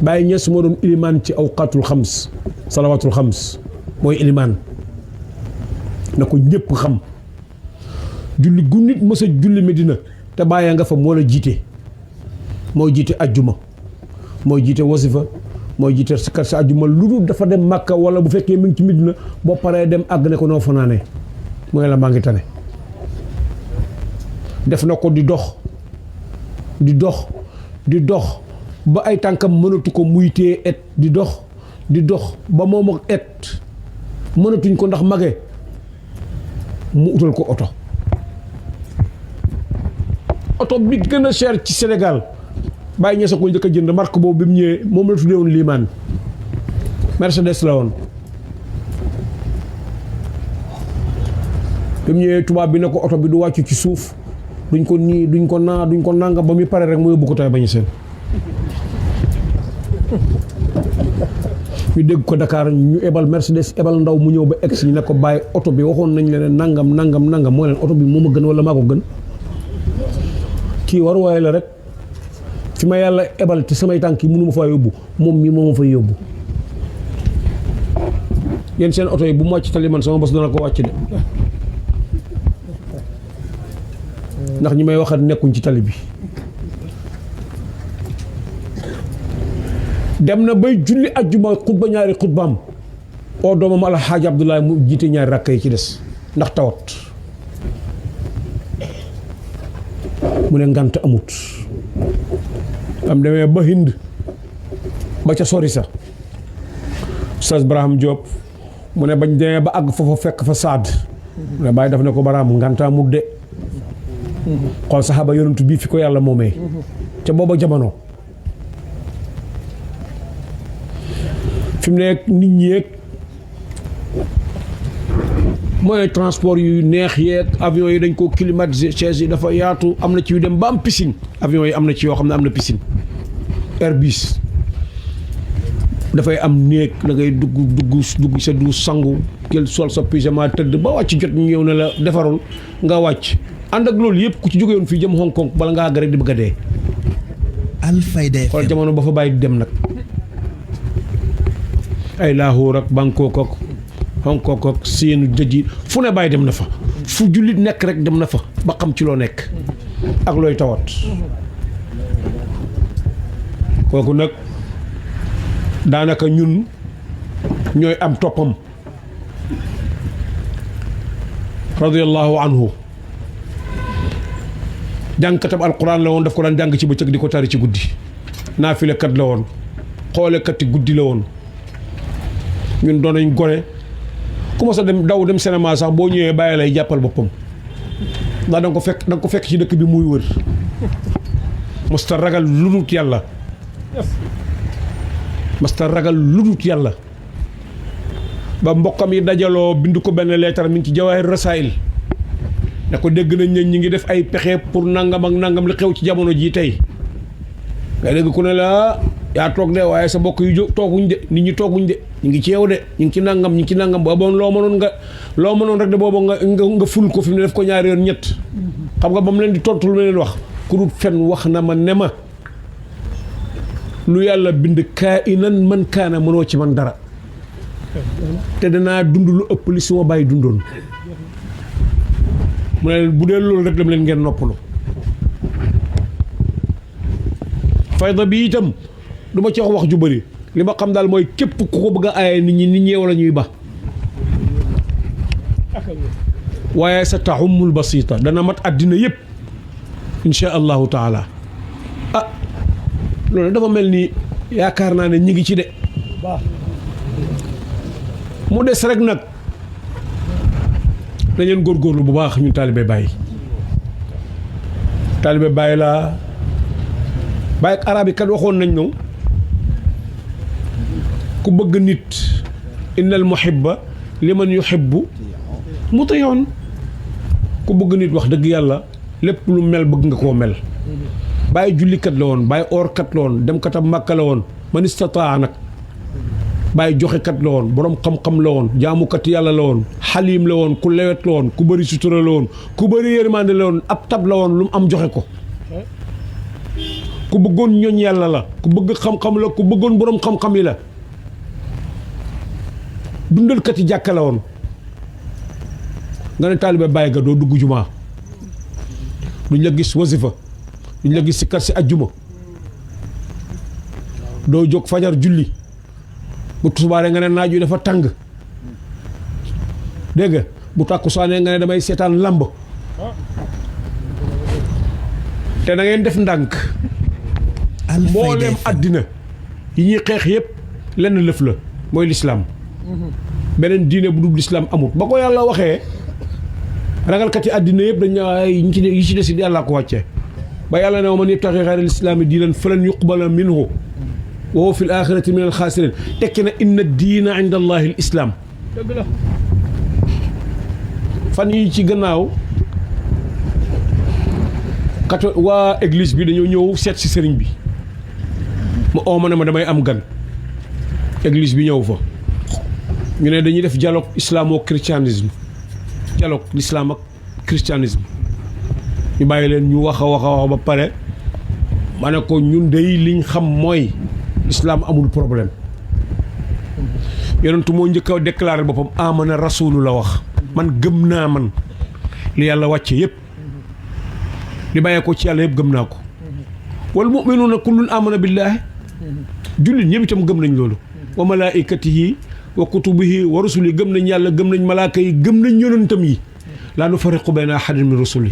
Baye Niass moo doon ilimaan ci awqaatul xams salawaatul xams mooy ilimaan na ko ñëpp xam julli gu nit mës a julli Medina te bàyyee nga fa moo la jiite mooy jiite ajjuma mooy jiite wasifa mooy jiite sikar sa ajjuma lu dul dafa dem Makka wala bu fekkee mi ngi ci Medina boo paree dem àgg ne ko noo fanaanee mooy la maa ngi tane def na ko di dox ba ay tànkam mënatu ko muy tee et di dox ba moom ak et mënatuñ ko ndax mage mu utal ko oto bi gën a cher ci Sénégal Baye Niass ko njëkk a jënd marque boobu bi mu ñëwee moom la tuddee woon liimaan Mercedes la woon bi mu ñëwee tubaab bi ne ko oto bi du wàcc ci suuf duñ ko nii duñ ko naa duñ ko nanga ba muy pare rek mu yóbbu ko tay bañu seen ñu dégg ko Dakar ñu ebal Mercedes ebal ndaw mu ñëw ba egg si ñu ne ko bàyyi oto bi waxoon nañ leen nangam moo leen oto bi moo ma gën wala maa ko gën kii war waaye la rek fi ma yàlla ebal te samay tànk yi mënu ma faa yóbbu moom mii moo ma fay yóbbu yéen seen oto yi bu mu wàcc tali man sama bos dana ko wàcc de ndax ñi may waxat nekkuñ ci tali bi dem na bay julli ajjuma xutba ñaari xutbaam oo doomam Alxaaji Abdoulaye mu jiite ñaari rakk yi ci des ndax tawat mu ne ngant amut am demee ba Hind ba ca sori sa Oustaz Braham Diop mu ne bañ demee ba àgg foofa fekk fa Saad mu ne bàyyi daf ne ko Braham ngant amut de xool saxaaba yonent bii fi ko yàlla moomee ca booba jamono fi mu nekk nit ñi yeeg mooy transport yu neex yeeg avion yi dañ ko climatiser chaise yi dafa yaatu am na ci yu dem ba am piscine avion yi am na ci yoo xam ne am na piscine Airbus dafay am néeg da ngay dugg sa du sangu jël sol sa pyjama tëdd ba wàcc jot ñu ñëw ne la defarul nga wàcc ànd ak loolu yëpp ku ci jóge woon fii jëm Hong Kong bala ngaa àgg rek di bëgg a dee. Alfayda FM xool jamono ba fa bàyyi di dem nag ay Lahore ak Bangkok ak Hong Kong ak Siin dëj fu ne bàyyi dem na fa fu jullit nekk rek dem na fa ba xam ci loo nekk ak looy tawat kooku nag daanaka ñun ñooy am toppam radiyallahu anhu. jàngkatam alquran la woon, daf ko daan jàng ci bëccëg di ko tari ci guddi. naafilekat la woon, xoolekati guddi la woon. ñun doon nañ gone ku ma sa dem daw dem cinéma sax boo ñëwee bàyyi lay jàppal boppam ndax da nga ko fekk ci dëkk bi muy wër masta ragal ludut yàlla, masta ragal ludut yàlla. ba mbokkam yi dajaloo bind ko benn leetar mi ngi ci Jawaahir Rasaa'il ne ko dégg nañ ne ñi ngi def ay pexe pour nangam ak nangam li xew ci jamono jii tey. nga dégg ku ne la yaa toog de waaye sa mbokk yu tooguñ de, nit ñi tooguñ de, ñu ngi ci yow de, ñu ngi ci nangam boobu loo mënoon rek de boobu nga ful ko fi mu ne def ko ñaari yoon ñett. xam nga ba mu leen di tontu lu ma leen wax ku dul fen wax na ma ne ma lu yàlla bind kaa inan man kaana mënoo ci man dara te danaa dund lu ëpp li suma bàyyi dundoon. mu ne bu dee loolu rek dem leen ngeen noppalu. fayda bi itam du ma ci wax ju bëri li ma xam daal mooy képp ku ko bëgg a aaye nit ñi wala ñuy ba waaye sa taxumul basita dana mat àddina yëpp insha allahu taala. loolu dafa mel ni yaakaar naa ne ñi ngi ci de mu des rek nag dañeen góorgóorlu bu baax ñun taalibe Baay laa Baay ak arab yi kat waxoon nañ ñëw ku bëgg nit innal muhibba liman yuhibbu muti'un. ku bëgg nit wax dëgg yàlla lépp lu mel bëgg nga koo mel. Baay jullikat la woon, Baay oorkat la woon, dem katam Màkka la woon, man istataa nag. Baay joxekat la woon, borom xam-xam la woon, jaamukat yàlla la woon, xaliim la woon, ku lewet la woon, ku bëri sutura la woon, ku bëri yërmande la woon, ab tab la woon, lu mu am joxe ko. ku bëggoon ñoñ yàlla la, ku bëgg xam-xam la, ku bëggoon borom xam-xam yi la. dundalkat yi jàkka la woon. nga ne taalibe Baay ga doo dugg jumaa, duñ la gis wasifa, duñ la gis si kar si ajjuma, doo jóg fajar julli bu tusubaaree nga ne naaj wi dafa tàng dégg nga bu tàkkusaanee nga ne damay seetaan lamb. te na ngeen def ndànk mbooleem àddina yi ñuy xeex yëpp lenn lëf la mooy lislaam. beneen diine bu dul lislaam amut. ba ko yàlla waxee ragalkat yi àddina yëpp dañ ay yi ci des yàlla ko wàcce ba yàlla ne wa man yabtaxi xayra l-islaami diinan falan yuqbala minhu wa huwa fi l-aaxirati min al-xaasiriin tekki na inna diina inda allahi l-islaam. dëgg la. fan yi ci gannaaw waa église bi dañoo ñëw seet si sëriñ bi ma oo ma ne ma damay am gan église bi ñëw fa ñu ne dañuy def dialogue islamo-christianisme dialogue l'islam ak christianisme ñu bàyyi leen ñu wax a wax ba pare ma ne ko ñun dey liñ xam mooy islam amul problème. yonentu moo njëkk a déclaré boppam amana rasulu la wax man gëm naa man li yàlla wàcce yëpp li bàyyee ko ci yàlla yëpp gëm naa ko. wal mu'minuuna kullun amana billaahi jullit ñëpp itam gëm nañ loolu. wa malaa'ikatihi wa kutubihi wa rusuli gëm nañ yàlla gëm nañ malaaka yi gëm nañ yonentam yi laa nufarriqu bayna ahadin min rusuli.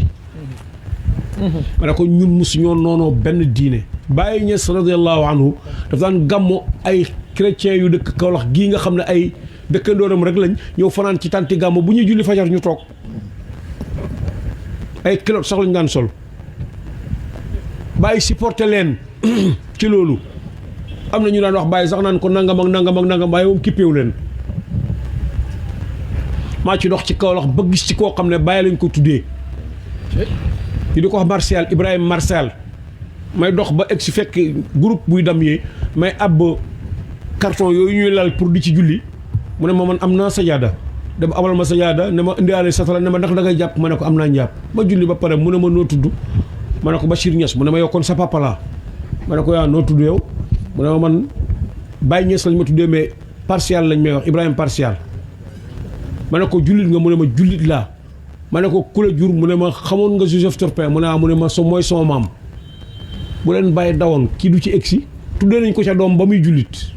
ma ne ko ñun mosu ñoo noonoo benn diine. Baye Niass radiyallahu anhu daf daan gàmmo ay chrétiens yu dëkk Kaolack gii nga xam ne ay dëkkandooram rek lañ ñëw fanaan ci tànti gàmmo bu ñuy julli fajar ñu toog ay kilot sax lañ daan sol. Baye supporté leen ci loolu am na ñu daan wax Baye sax naan ko nangam ak nangam ak nangam waaye moom kippeewu leen. maa ci dox ci Kaolack ba gis ci koo xam ne Baye lañ ko tuddee ñu di ko wax Martial Ibrahima Martial may dox ba egg si fekk groupe buy dam yee may ab carton yooyu ñuy lal pour di ci julli mu ne ma man am naa sajaada dem abal ma sajaada ne ma indiwaale satala ne ma ndax da ngay jàpp ma ne ko am naa njàpp ma julli ba pare mu ne ma noo tudd ma ne ko Bachir Niass mu ne ma yokkoon sa papa laa ma ne ko yaa noo tudd yow mu ne ma man Baye Niass lañ ma tuddee mais partial lañ may wax Ibrahima partial ma ne ko jullit nga mu ne ma jullit laa ma ne ko ku la jur mu ne ma xamoon nga Joseph Turpin mu ne mu ne ma mooy sama maam bu leen bàyyi dawoon kii du ci egsi tuddee nañ ko ca doom ba muy jullit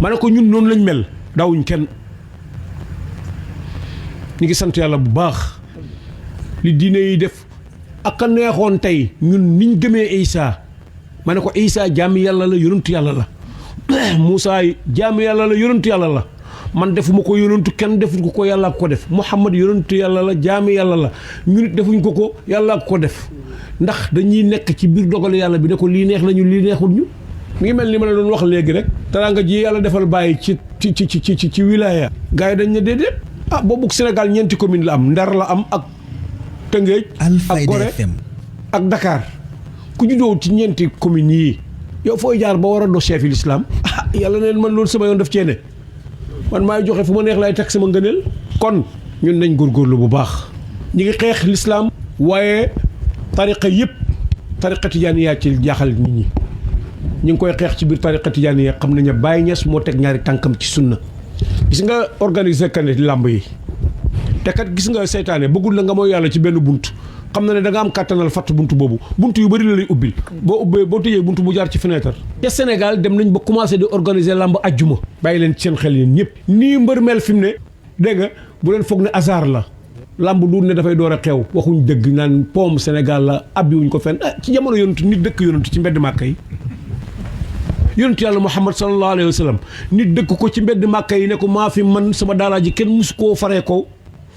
ma ne ko ñun noonu lañ mel daawuñ kenn ñu ngi sant yàlla bu baax li diine yi def ak a neexoon tey ñun niñ gëmee Isa ma ne ko Isa jaami yàlla la yonentu yàlla la Moussa jaami yàlla la yonentu yàlla la man defuma ko yonentu kenn defuñ ko yàlla ko def Muhammad yonentu yàlla la jaami yàlla la ñun it defuñ ko yàlla ko def ndax dañuy nekk ci biir dogal yàlla bi ne ko lii neex nañu lii neexul ñu mi ngi mel ni ma la doon wax léegi rek teraanga ji yàlla defal bàyyi ci wilaya gars yi dañ ne déedéet boobu Sénégal ñeenti commune la am Ndar la am ak Tëngéej ak Gorée ak Dakar ku juddoo ci ñeenti communes yii yow fooy jaar ba war a do chef l'islam yàlla neen man loolu sama yoon daf cee ne man maay joxe fu ma neex laay teg sama ngëneel kon ñun nañ góorgóorlu bu baax ñi ngi xeex l'islam waaye tariqa yëpp tariqa tijaaniya ci jaaxal nit ñi ñu ngi koy xeex ci biir tariqa tijaaniya xam nañu Baye Niass moo teg ñaari tànkam ci sunna gis nga organiser kanet làmb yi te kat gis nga seytaane bëggul la nga mooy yàlla ci benn bunt xam na ne da nga am kàttanal fatt bunt boobu bunt yu bëri la lay ubbil boo tëjee bunt bu jaar ci fenêtre te Sénégal dem nañ ba commencé di organiser làmb ajjuma bàyyi leen ci seen xel yéen ñëpp nii mbër mel fi mu ne dégg nga bu leen foog ne hasard la làmb du ne dafay door a xew waxuñ dëgg naan poom Sénégal la abbiwuñ ko fenn ci jamono yonantu nit dëkk yonantu ci mbedd màkka yi yonentu yàlla Muhammad sallallahu alayhi wa sallam nit dëkk ko ci mbedd màkka yi ne ko maa fi man sama daalaa ji kenn musu koo faree ko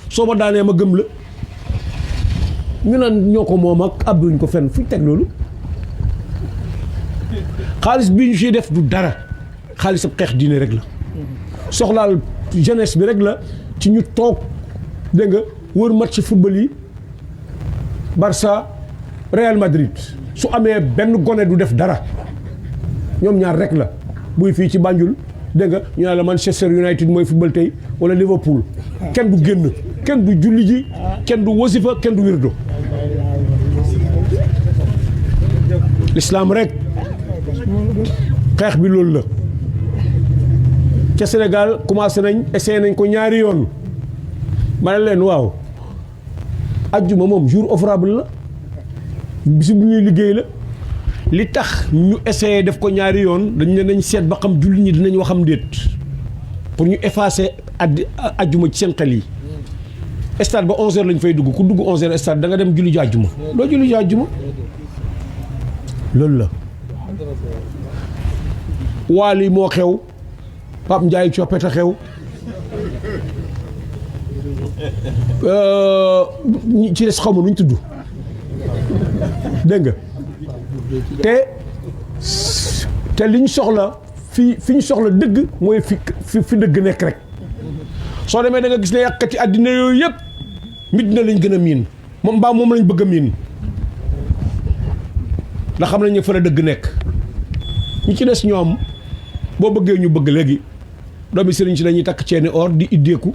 soo ma daanee ma gëm la ñu naan ñoo ko moom ak abbiwuñ ko fenn fu ñu teg loolu xaalis bi ñu siy def du dara xaalis ab xeex diine rek la soxlaal jeunesse bi rek la ci ñu toog dégg nga wër match football yi Barça Real Madrid su amee benn gone du def dara ñoom ñaar rek la buy fii ci Banjul dégg nga ñu naan la Manchester United mooy football tey wala Liverpool kenn du génn kenn du julli ji kenn du wasifa kenn du wirdo l'islam rek xeex bi loolu la ca Sénégal commencé nañ essayé nañ ko ñaari yoon ma ne leen waaw ajjuma moom jour ouvrable la bisu bu ñuy liggéey la li tax ñu essayé def ko ñaari yoon dañ ne nañ seet ba xam julli ñi dinañ waxam déet pour ñu effacer ajjuma ci seen xel yi stade ba 11h lañ fay dugg ku dugg 11h stade da nga dem julli ji ajjuma doo julli ji ajjuma loolu la waali moo xew Pape Ndiaye coppete xew ci des xaw ma nuñ tudd dégg nga te liñ soxla fi ñu soxla dëgg mooy fi dëgg nekk rek soo demee da nga gis ne yàqati àddina yooyu yëpp Medina lañ gën a miin moom lañ bëgg a miin ndax xam nañ ne fa la dëgg nekk ñi ci des ñoom boo bëggee ñu bëgg léegi doomi sëriñ si dañuy takk ceeni or di iddeeku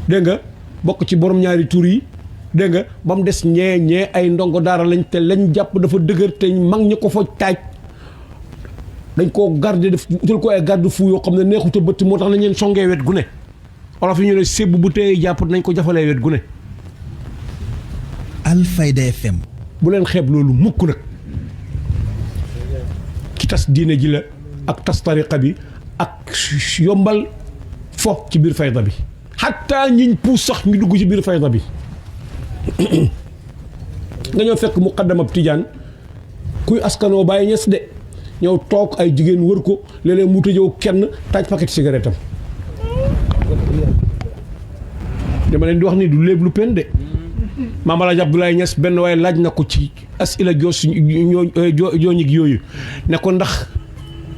dégg nga bokk ci borom ñaari tur yi dégg nga ba mu des ñee ay ndongo daara lañ te lañ jàpp dafa dëgër te mag ñi ko fa taaj dañ koo garder def utal ko ay garde fou yoo xam ne neexut a bëtt moo tax nañ leen songee wet gu ne olof yi ñu ne sébb bu tey jàpp nañ ko jafalee wet gu ne Alfayda FM bu leen xeeb loolu mukk nag ci tas diine ji la ak tas tariqa bi ak yombal fo ci biir fayda bi xataa ñiñ puus sax ñu dugg ci biir fayda bi nga ñëw fekk muqaddamab tijaan kuy askanoo Baay Ñas de ñëw toog ay jigéen wër ko léeg-léeg mu tëjoo kenn taaj paquet cigarette am dama leen di wax ni du léeb lu pen de Maam Alaaji Abdoulaye Ñas benn waaye laaj na ko ci asila jooñig yooyu ne ko ndax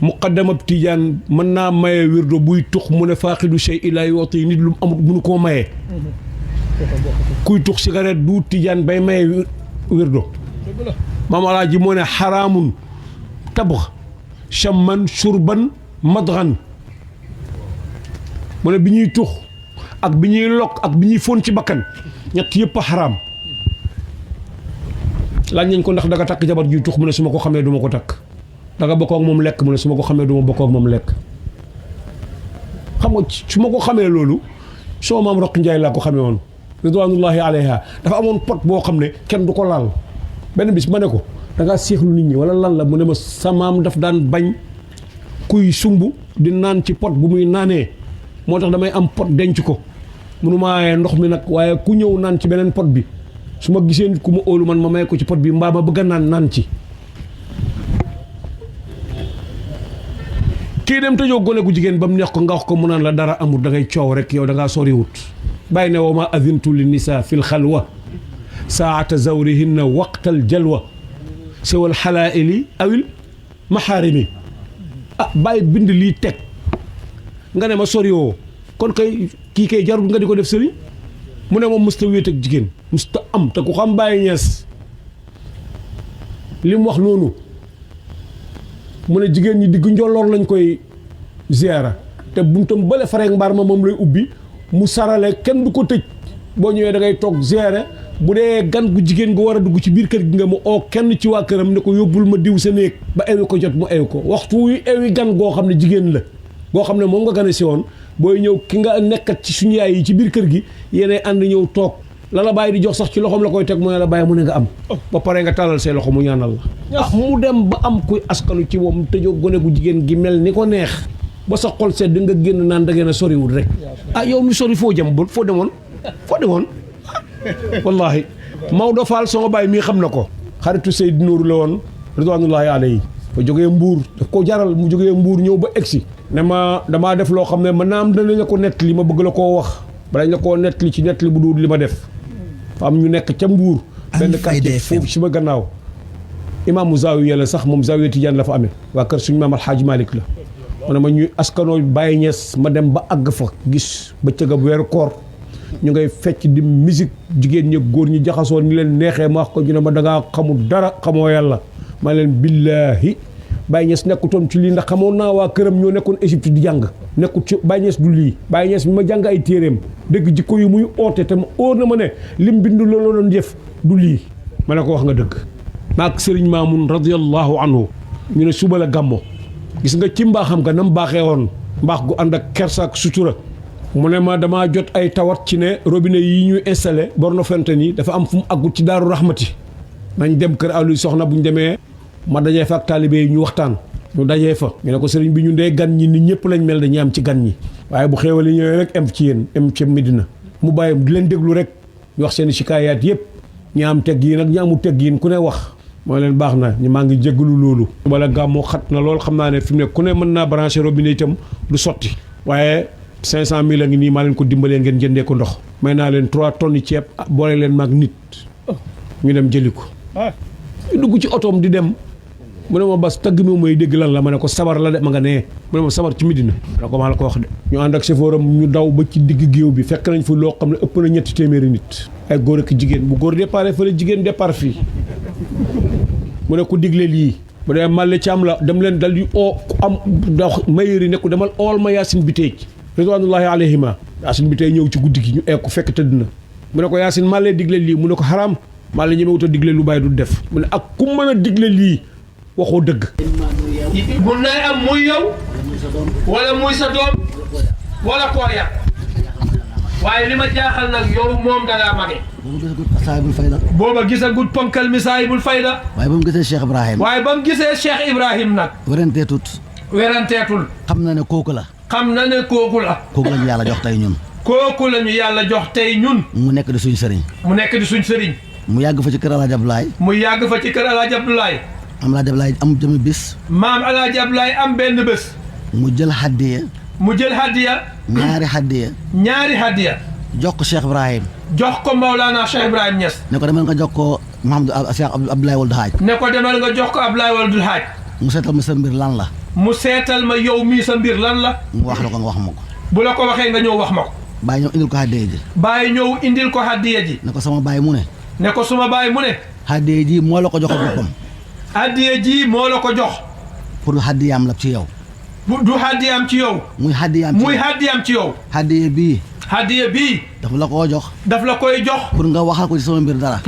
muqaddamab tijaan mën naa maye wirdo buy tux mu ne faaxidu shay ilaa yooti nit lu amut mënu koo mayee kuy tux cigarette du tijaan bay maye wirdo Maam Alaaji moo ne xaraamun tabax chamman surban madran mu ne bi ñuy tux ak bi ñuy lokk ak bi ñuy fóon ci bakkan ñett yëpp a xaraam laaj nañ ko ndax da nga takk jabar juy tux mu ne su ma ko xamee du ma ko takk da nga bokkoo ak moom lekk mu ne su ma ko xamee du ma bokkoo ak moom lekk xam nga su ma ko xamee loolu soo maam Roq Njaay laa ko xamee woon ridwanullahi alayha dafa amoon pot boo xam ne kenn du ko laal benn bis ma ne ko da ngaa seexlu nit ñi wala lan la mu ne ma samaam daf daan bañ kuy sumb di naan ci pot bu muy naanee moo tax damay am pot denc ko mënumaa ndox mi nag waaye ku ñëw naan ci beneen pot bi su ma gisee nit ku ma óolu man ma may ko ci pot bi mbaa ma bëgg a naan ci kii dem tëjoo gone gu jigéen ba mu neex ko nga wax ko mu naan la dara amul da ngay coow rek yow da ngaa soriwut bàyyi ne wa ma azintu li nisa fi l xalwa saata zawrihinna waqtal jalwa sewal xalaaili awil maxaarimi bàyyi bind lii teg nga ne ma soriwoo kon kay kii kay jarul nga di ko def sëriñ mu ne moom musta wéet ak jigéen musta am te ku xam Baye Niass li mu wax noonu mu ne jigéen ñi diggu njolloor lañ koy ziyaara te buntam bële farek mbaar ma moom lay ubbi mu sarale kenn du ko tëj boo ñëwee da ngay toog ziyaare bu dee gan gu jigéen gu war a dugg ci biir kër gi nga mu oo kenn ci waa këram ne ko yóbbul ma diw sa néeg ba ewi ko jot mu ewi ko waxtu wi ewi gan goo xam ne jigéen la goo xam ne moom nga gane si woon booy ñëw ki nga nekkat ci suñu yaay yi ci biir kër gi yéenay ànd ñëw toog la la bàyyi di jox sax ci loxoom la koy teg mu ne la bàyyi mu ne nga am ba pare nga tàllal say loxo mu ñaanal la mu dem ba am kuy askanu ci moom tëjoo gone gu jigéen gi mel ni ko neex ba sa xol sedd nga génn naan da ngeen a soriwul rek yow mi sori foo jëm foo demoon wallahi Maodo Fall sama baay mii xam na ko xaritu Seydou Nourou la woon ridwanullahi alayhi ba jógee Mbuur daf ko jaral mu jógee Mbuur ñëw ba egsi ne ma damaa def loo xam ne mën naa am danañ la ko nettali ma bëgg la koo wax balañ la koo nettali ci nettali bu dul li ma def fa am ñu nekk ca Mbuur benn quartier foofu ci ma gannaaw imaamu Zawiya la sax moom Zawiya Tijaan la fa amee waa kër suñu maam Alxaaji Malick la mu ne ma ñuy askanoo Baye Niass ma dem ba àgg fa gis bëccëg weeru koor ñu ngay fecc di musique jigéen ñi góor ñi jaxasoo ni leen neexee ma wax ko ñu ne ma da ngaa xamul dara xamoo yàlla ma leen billaahi Baye Niass nekkutoon ci lii ndax xamoon naa waa këram ñoo nekkoon Égypte di jàng nekkut ci Baye Niass du lii Baye Niass mi ma jàng ay téeréem dëgg jikko yi muy oote te ma óor na ma ne lim bind loolu doon jëf du lii ma ne ko wax nga dëgg maak Serigne Mamoun radiyallahu anhu ñu ne suba la gàmmo gis nga ci mbaaxam nga nam baaxee woon mbaax gu ànd ak kersa ak sutura mu ne ma damaa jot ay tawat ci ne robinet yi ñuy installé borno fenten yi dafa am fu mu àggut ci daaru rahmati nañ dem kër Aliou Soxna bu ñu demee ma dajee fa ak taalibe yi ñu waxtaan ñu dajee fa ñu ne ko sëriñ bi ñu dee gan ñi nit ñëpp lañ mel dañuy am ci gan ñi waaye bu xéewal yi ñëwee rek em ci yéen em ci Medina mu bàyyi di leen déglu rek ñu wax seen shikaayaat yëpp ñi am teg yi nag ñi amul teg yi ku ne wax mooy leen baax na ñu maa ngi jéggalu loolu wala gàmmoo xat na lool xam naa ne fi mu ne ku ne mën naa branché robinet itam du sotti waaye 500 000 a ngi nii maa leen ko dimbalee ngeen jëndee ko ndox may naa leen 3 tonnes ceeb boole leen maag nit ñu dem jëli ko ñu dugg ci otoom di dem mu ne ma bas tagg mi mooy dégg lan la ma ne ko sabar la de ma nga nee mu ne ma sabar ci Medina da ko maa la ko wax de ñu ànd ak chauffeur am ñu daw ba ci digg géew bi fekk nañ fa loo xam ne ëpp na 3 téeméeri nit ay góor ak jigéen bu góor départ fële jigéen départ fii mu ne ku digle lii bu dee màlle ci am la dem leen dal di oo ku am dox mayëri ne ko demal ool ma Yaasin Biteej ridwanullahi alayhima Yaasin Biteej ñëw ci guddi gi ñu eeku fekk tëdd na mu ne ko Yaasin màlle digle lii mu ne ko xaraam màlle ñemewut a digle lu bàyyi du def mu ne ak ku mën a digle lii waxoo dëgg mun nay am muy yow wala muy sa doom wala koo yàq waaye li ma jaaxal nag yow moom da ngaa mage saahibul fayda booba gisagut ponkal mi saahibul fayda waaye ba mu gisee Cheikh Ibrahim waaye ba mu gisee Cheikh Ibrahim nag weranteetul xam na ne kooku la xam na ne kooku la kooku la ñu yàlla jox tey ñun kooku la ñu yàlla jox tey ñun mu nekk di suñ sëriñ mu yàgg fa ci kër Alaaji Abdoulaye Alaaji Abdoulaye am Alaaji Abdoulaye am jëmi bis maam Alaaji Abdoulaye am benn bés mu jël hadiya ñaari hadiya jox ko Cheikh Ibrahim jox ko Maulana Cheikh Ibrahim Niass ne ko demal nga jox ko Mouhamadou Cheikh Abdoulaye Wuld Haaj ne ko demal nga jox ko Abdoulaye Wuld Haaj mu seetal ma sa mbir lan la mu seetal ma yow mii sa mbir lan la mu wax la ko nga wax ma ko bu la ko waxee nga ñëw wax ma ko bàyyi ñëw indil ko hadiya ji bàyyi ñëw indil ko hadiya ji ne ko sama baay mu ne ne ko suma baay mu ne hadiya ji moo la ko jox boppam hadiya ji moo la ko jox pour hadiyaam la ci yow du hadiyaam ci yow muy hadiyaam ci yow hadiya bii daf la koo jox daf la koy jox pour nga waxal ko ci sama mbir dara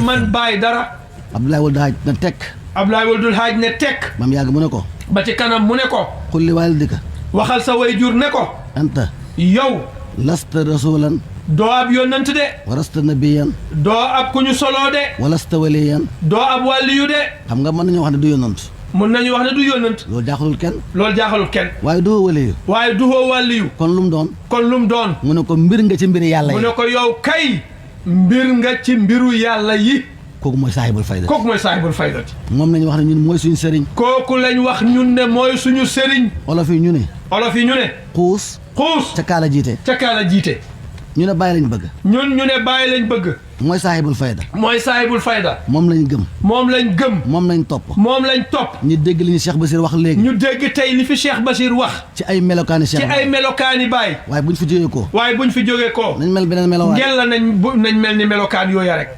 man baay dara Abdoulaye Wuld Haaj na tekk Abdoulaye Wuld Haaj ne tekk ba mu yàgg mu ne ko ba ci kanam mu ne ko xulli waalidika waxal sa way jur ne ko anta yow lasta rasulan doo ab yónnant de walasta nabiyan doo ab ku ñu soloo de walasta waliyan doo ab wàlliyu de xam nga mën nañoo wax ne du yónnant mun nañu wax ne du yónnant loolu jaaxalul kenn loolu jaaxalul kenn waaye doo waliyu waaye duhoo wàlliyu kon lu mu doon kon lu mu doon mu ne ko mbir nga ci mbiri yàlla mu yi ne ko yow kay mbir nga ci mbiru yàlla yi kooku mooy saahibul fayda kooku mooy saahibul faydati moom lañu wax ne ñun mooy suñu sëriñ kooku lañ wax ñun ne mooy suñu sëriñ olof yi ñu ne olof yi ñu ne xuus xuus ca kaala jiite ca kaala jiite ñu ne bàyyi lañ bëgg ñun ñu ne bàyyi lañ bëgg mooy saahibul fayda mooy saahibul fayda moom lañ gëm moom lañ gëm moom lañ topp moom lañ topp ñu dégg li ñu Cheikh Basir wax léegi ñu dégg tey li fi Cheikh Basir wax ci ay melokaani Cheikh ci ay melokaani baay waaye buñ fi jógee ko waaye buñ fi jógee ko nañ mel beneen melowaay ngel la nañ mel ni melokaan yooya rek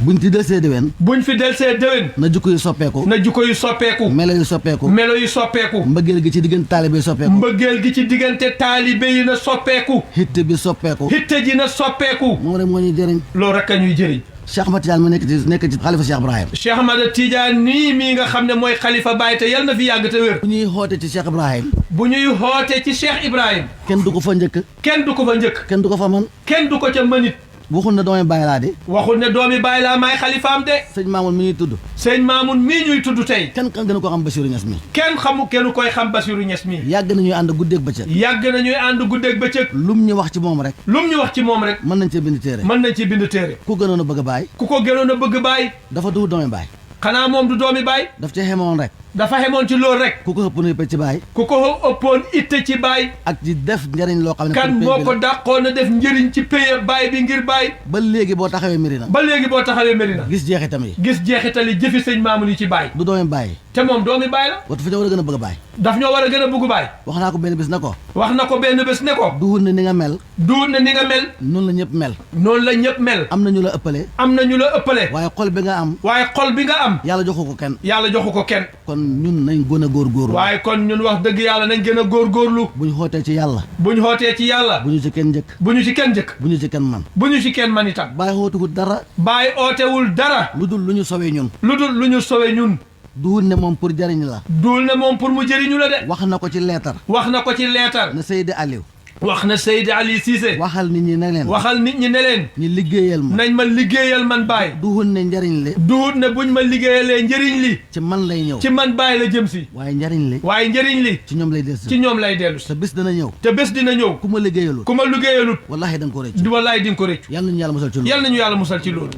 buñ ci delsee déwén buñ fi delsee déwén na jukko yi soppeeku na jukko yu soppeeku melo yi soppeeku melo yu soppeeku mbëggeel gi ci diggante taalibe yi soppeeku mbëggeel gi ci diggante taalibe yi na soppeeku hitte bi soppeeku hitte ji na soppeeku moom rek moo ñuy jëriñ loolu rek a ñuy jëriñ Cheikh Ahmad Tidiane ma nekk ci xalifa Cheikh Ibrahim Cheikh Ahmad Tidiane nii mii nga xam ne mooy xalifa Baay te yal na fi yàgg te wér bu ñuy xoote ci Cheikh Ibrahim bu ñuy xoote ci Cheikh Ibrahim kenn du ko fa njëkk kenn du ko fa njëkk kenn du ko fa man kenn du ko ca mënit waxul ne doomi bàyyi laa di waxul ne doomi Baay laa maay xalifaam de sëñ Mamoun mi ñuy tudd sëñ Maamun mii ñuy tudd tey kenn gën a ko xam Bassirou Niass mi kenn xamu kenn koy xam Basiru Ñas mii yàgg nañuy ànd guddeeg bëccëg yàgg nañuy ànd guddeeg bëccëg lum ñu wax ci moom rek lum ñu wax ci moom rek mën nañ cee bind téere mën nañ ci bind téere ku gënoon a bëgg a bàyyi ku ko gënoon a bëgg Baay dafa du doomi bàyyi xanaa moom du doomi Baay daf ci xemoon rek dafa xemoon ci loolu rek ku ko ëpp nuy ci bàyyi ku ko ëppoon itte ci Baay ak ci def njëriñ loo xam ne kan pour moo ko dàqoon a def njëriñ ci paye Baay bi ngir Baay ba léegi boo taxawee Medina ba léegi boo taxawee Medina gis jeexitam yi gis jeexitali jëfi sëñ Maamun yi ci Baay du doomi bàyyi te moom doomi Baay la watu fa ñoo war a gën a bëgg a bàyyi daf ñoo war a gën a bugg Baay wax naa ko benn bis na ko wax na ko benn bés ne ko duhul ne ni nga mel duut na ni nga mel noonu la ñëpp mel noonu la ñëpp mel am na ñu la ëppale am na ñu la ëppale waaye xol bi nga am waaye xol bi nga am yàlla joxu ko kenn yàlla joxu ko kenn kon ñun nañ gën a góorgóorlu waaye kon ñun wax dëgg yàlla nañ gën a góorgóorlu bu ñu xootee ci yàlla bu ñu xootee ci yàlla bu ñu ci kenn njëkk bu ñu ci kenn njëkk bu ñu ci kenn man bu ñu ci kenn man itam bàyyi xootuwul dara bàyyi ootewul dara lu dul lu ñu sowee ñun lu dul lu ñu sowe ñun duhul ne moom pour jariñ la duul ne moom pour mu jëriñu la de wax na ko ci leetar wax na ko ci leetar na Seydi Aliou wax na Seydi Ali Cissé waxal nit ñi ne leen waxal nit ñi ne leen ñi liggéeyal ma nañ ma liggéeyal man Baay duhul ne njariñ li duut ne buñ ma liggéeyalee njëriñ li ci man lay ñëw ci man Baay la jëm si waaye njariñ li waaye njëriñ li ci ñoom lay des ci ñoom lay dellu si sa bis dana ñëw te bés dina ñëw ku ma liggéeyalut ku ma liggéeyalut wallahi da nga ko rëcc wallaay di nga ko réccu yàlla nañu yàlla mosal ci loolu yal nañu yàlla musal ci loolu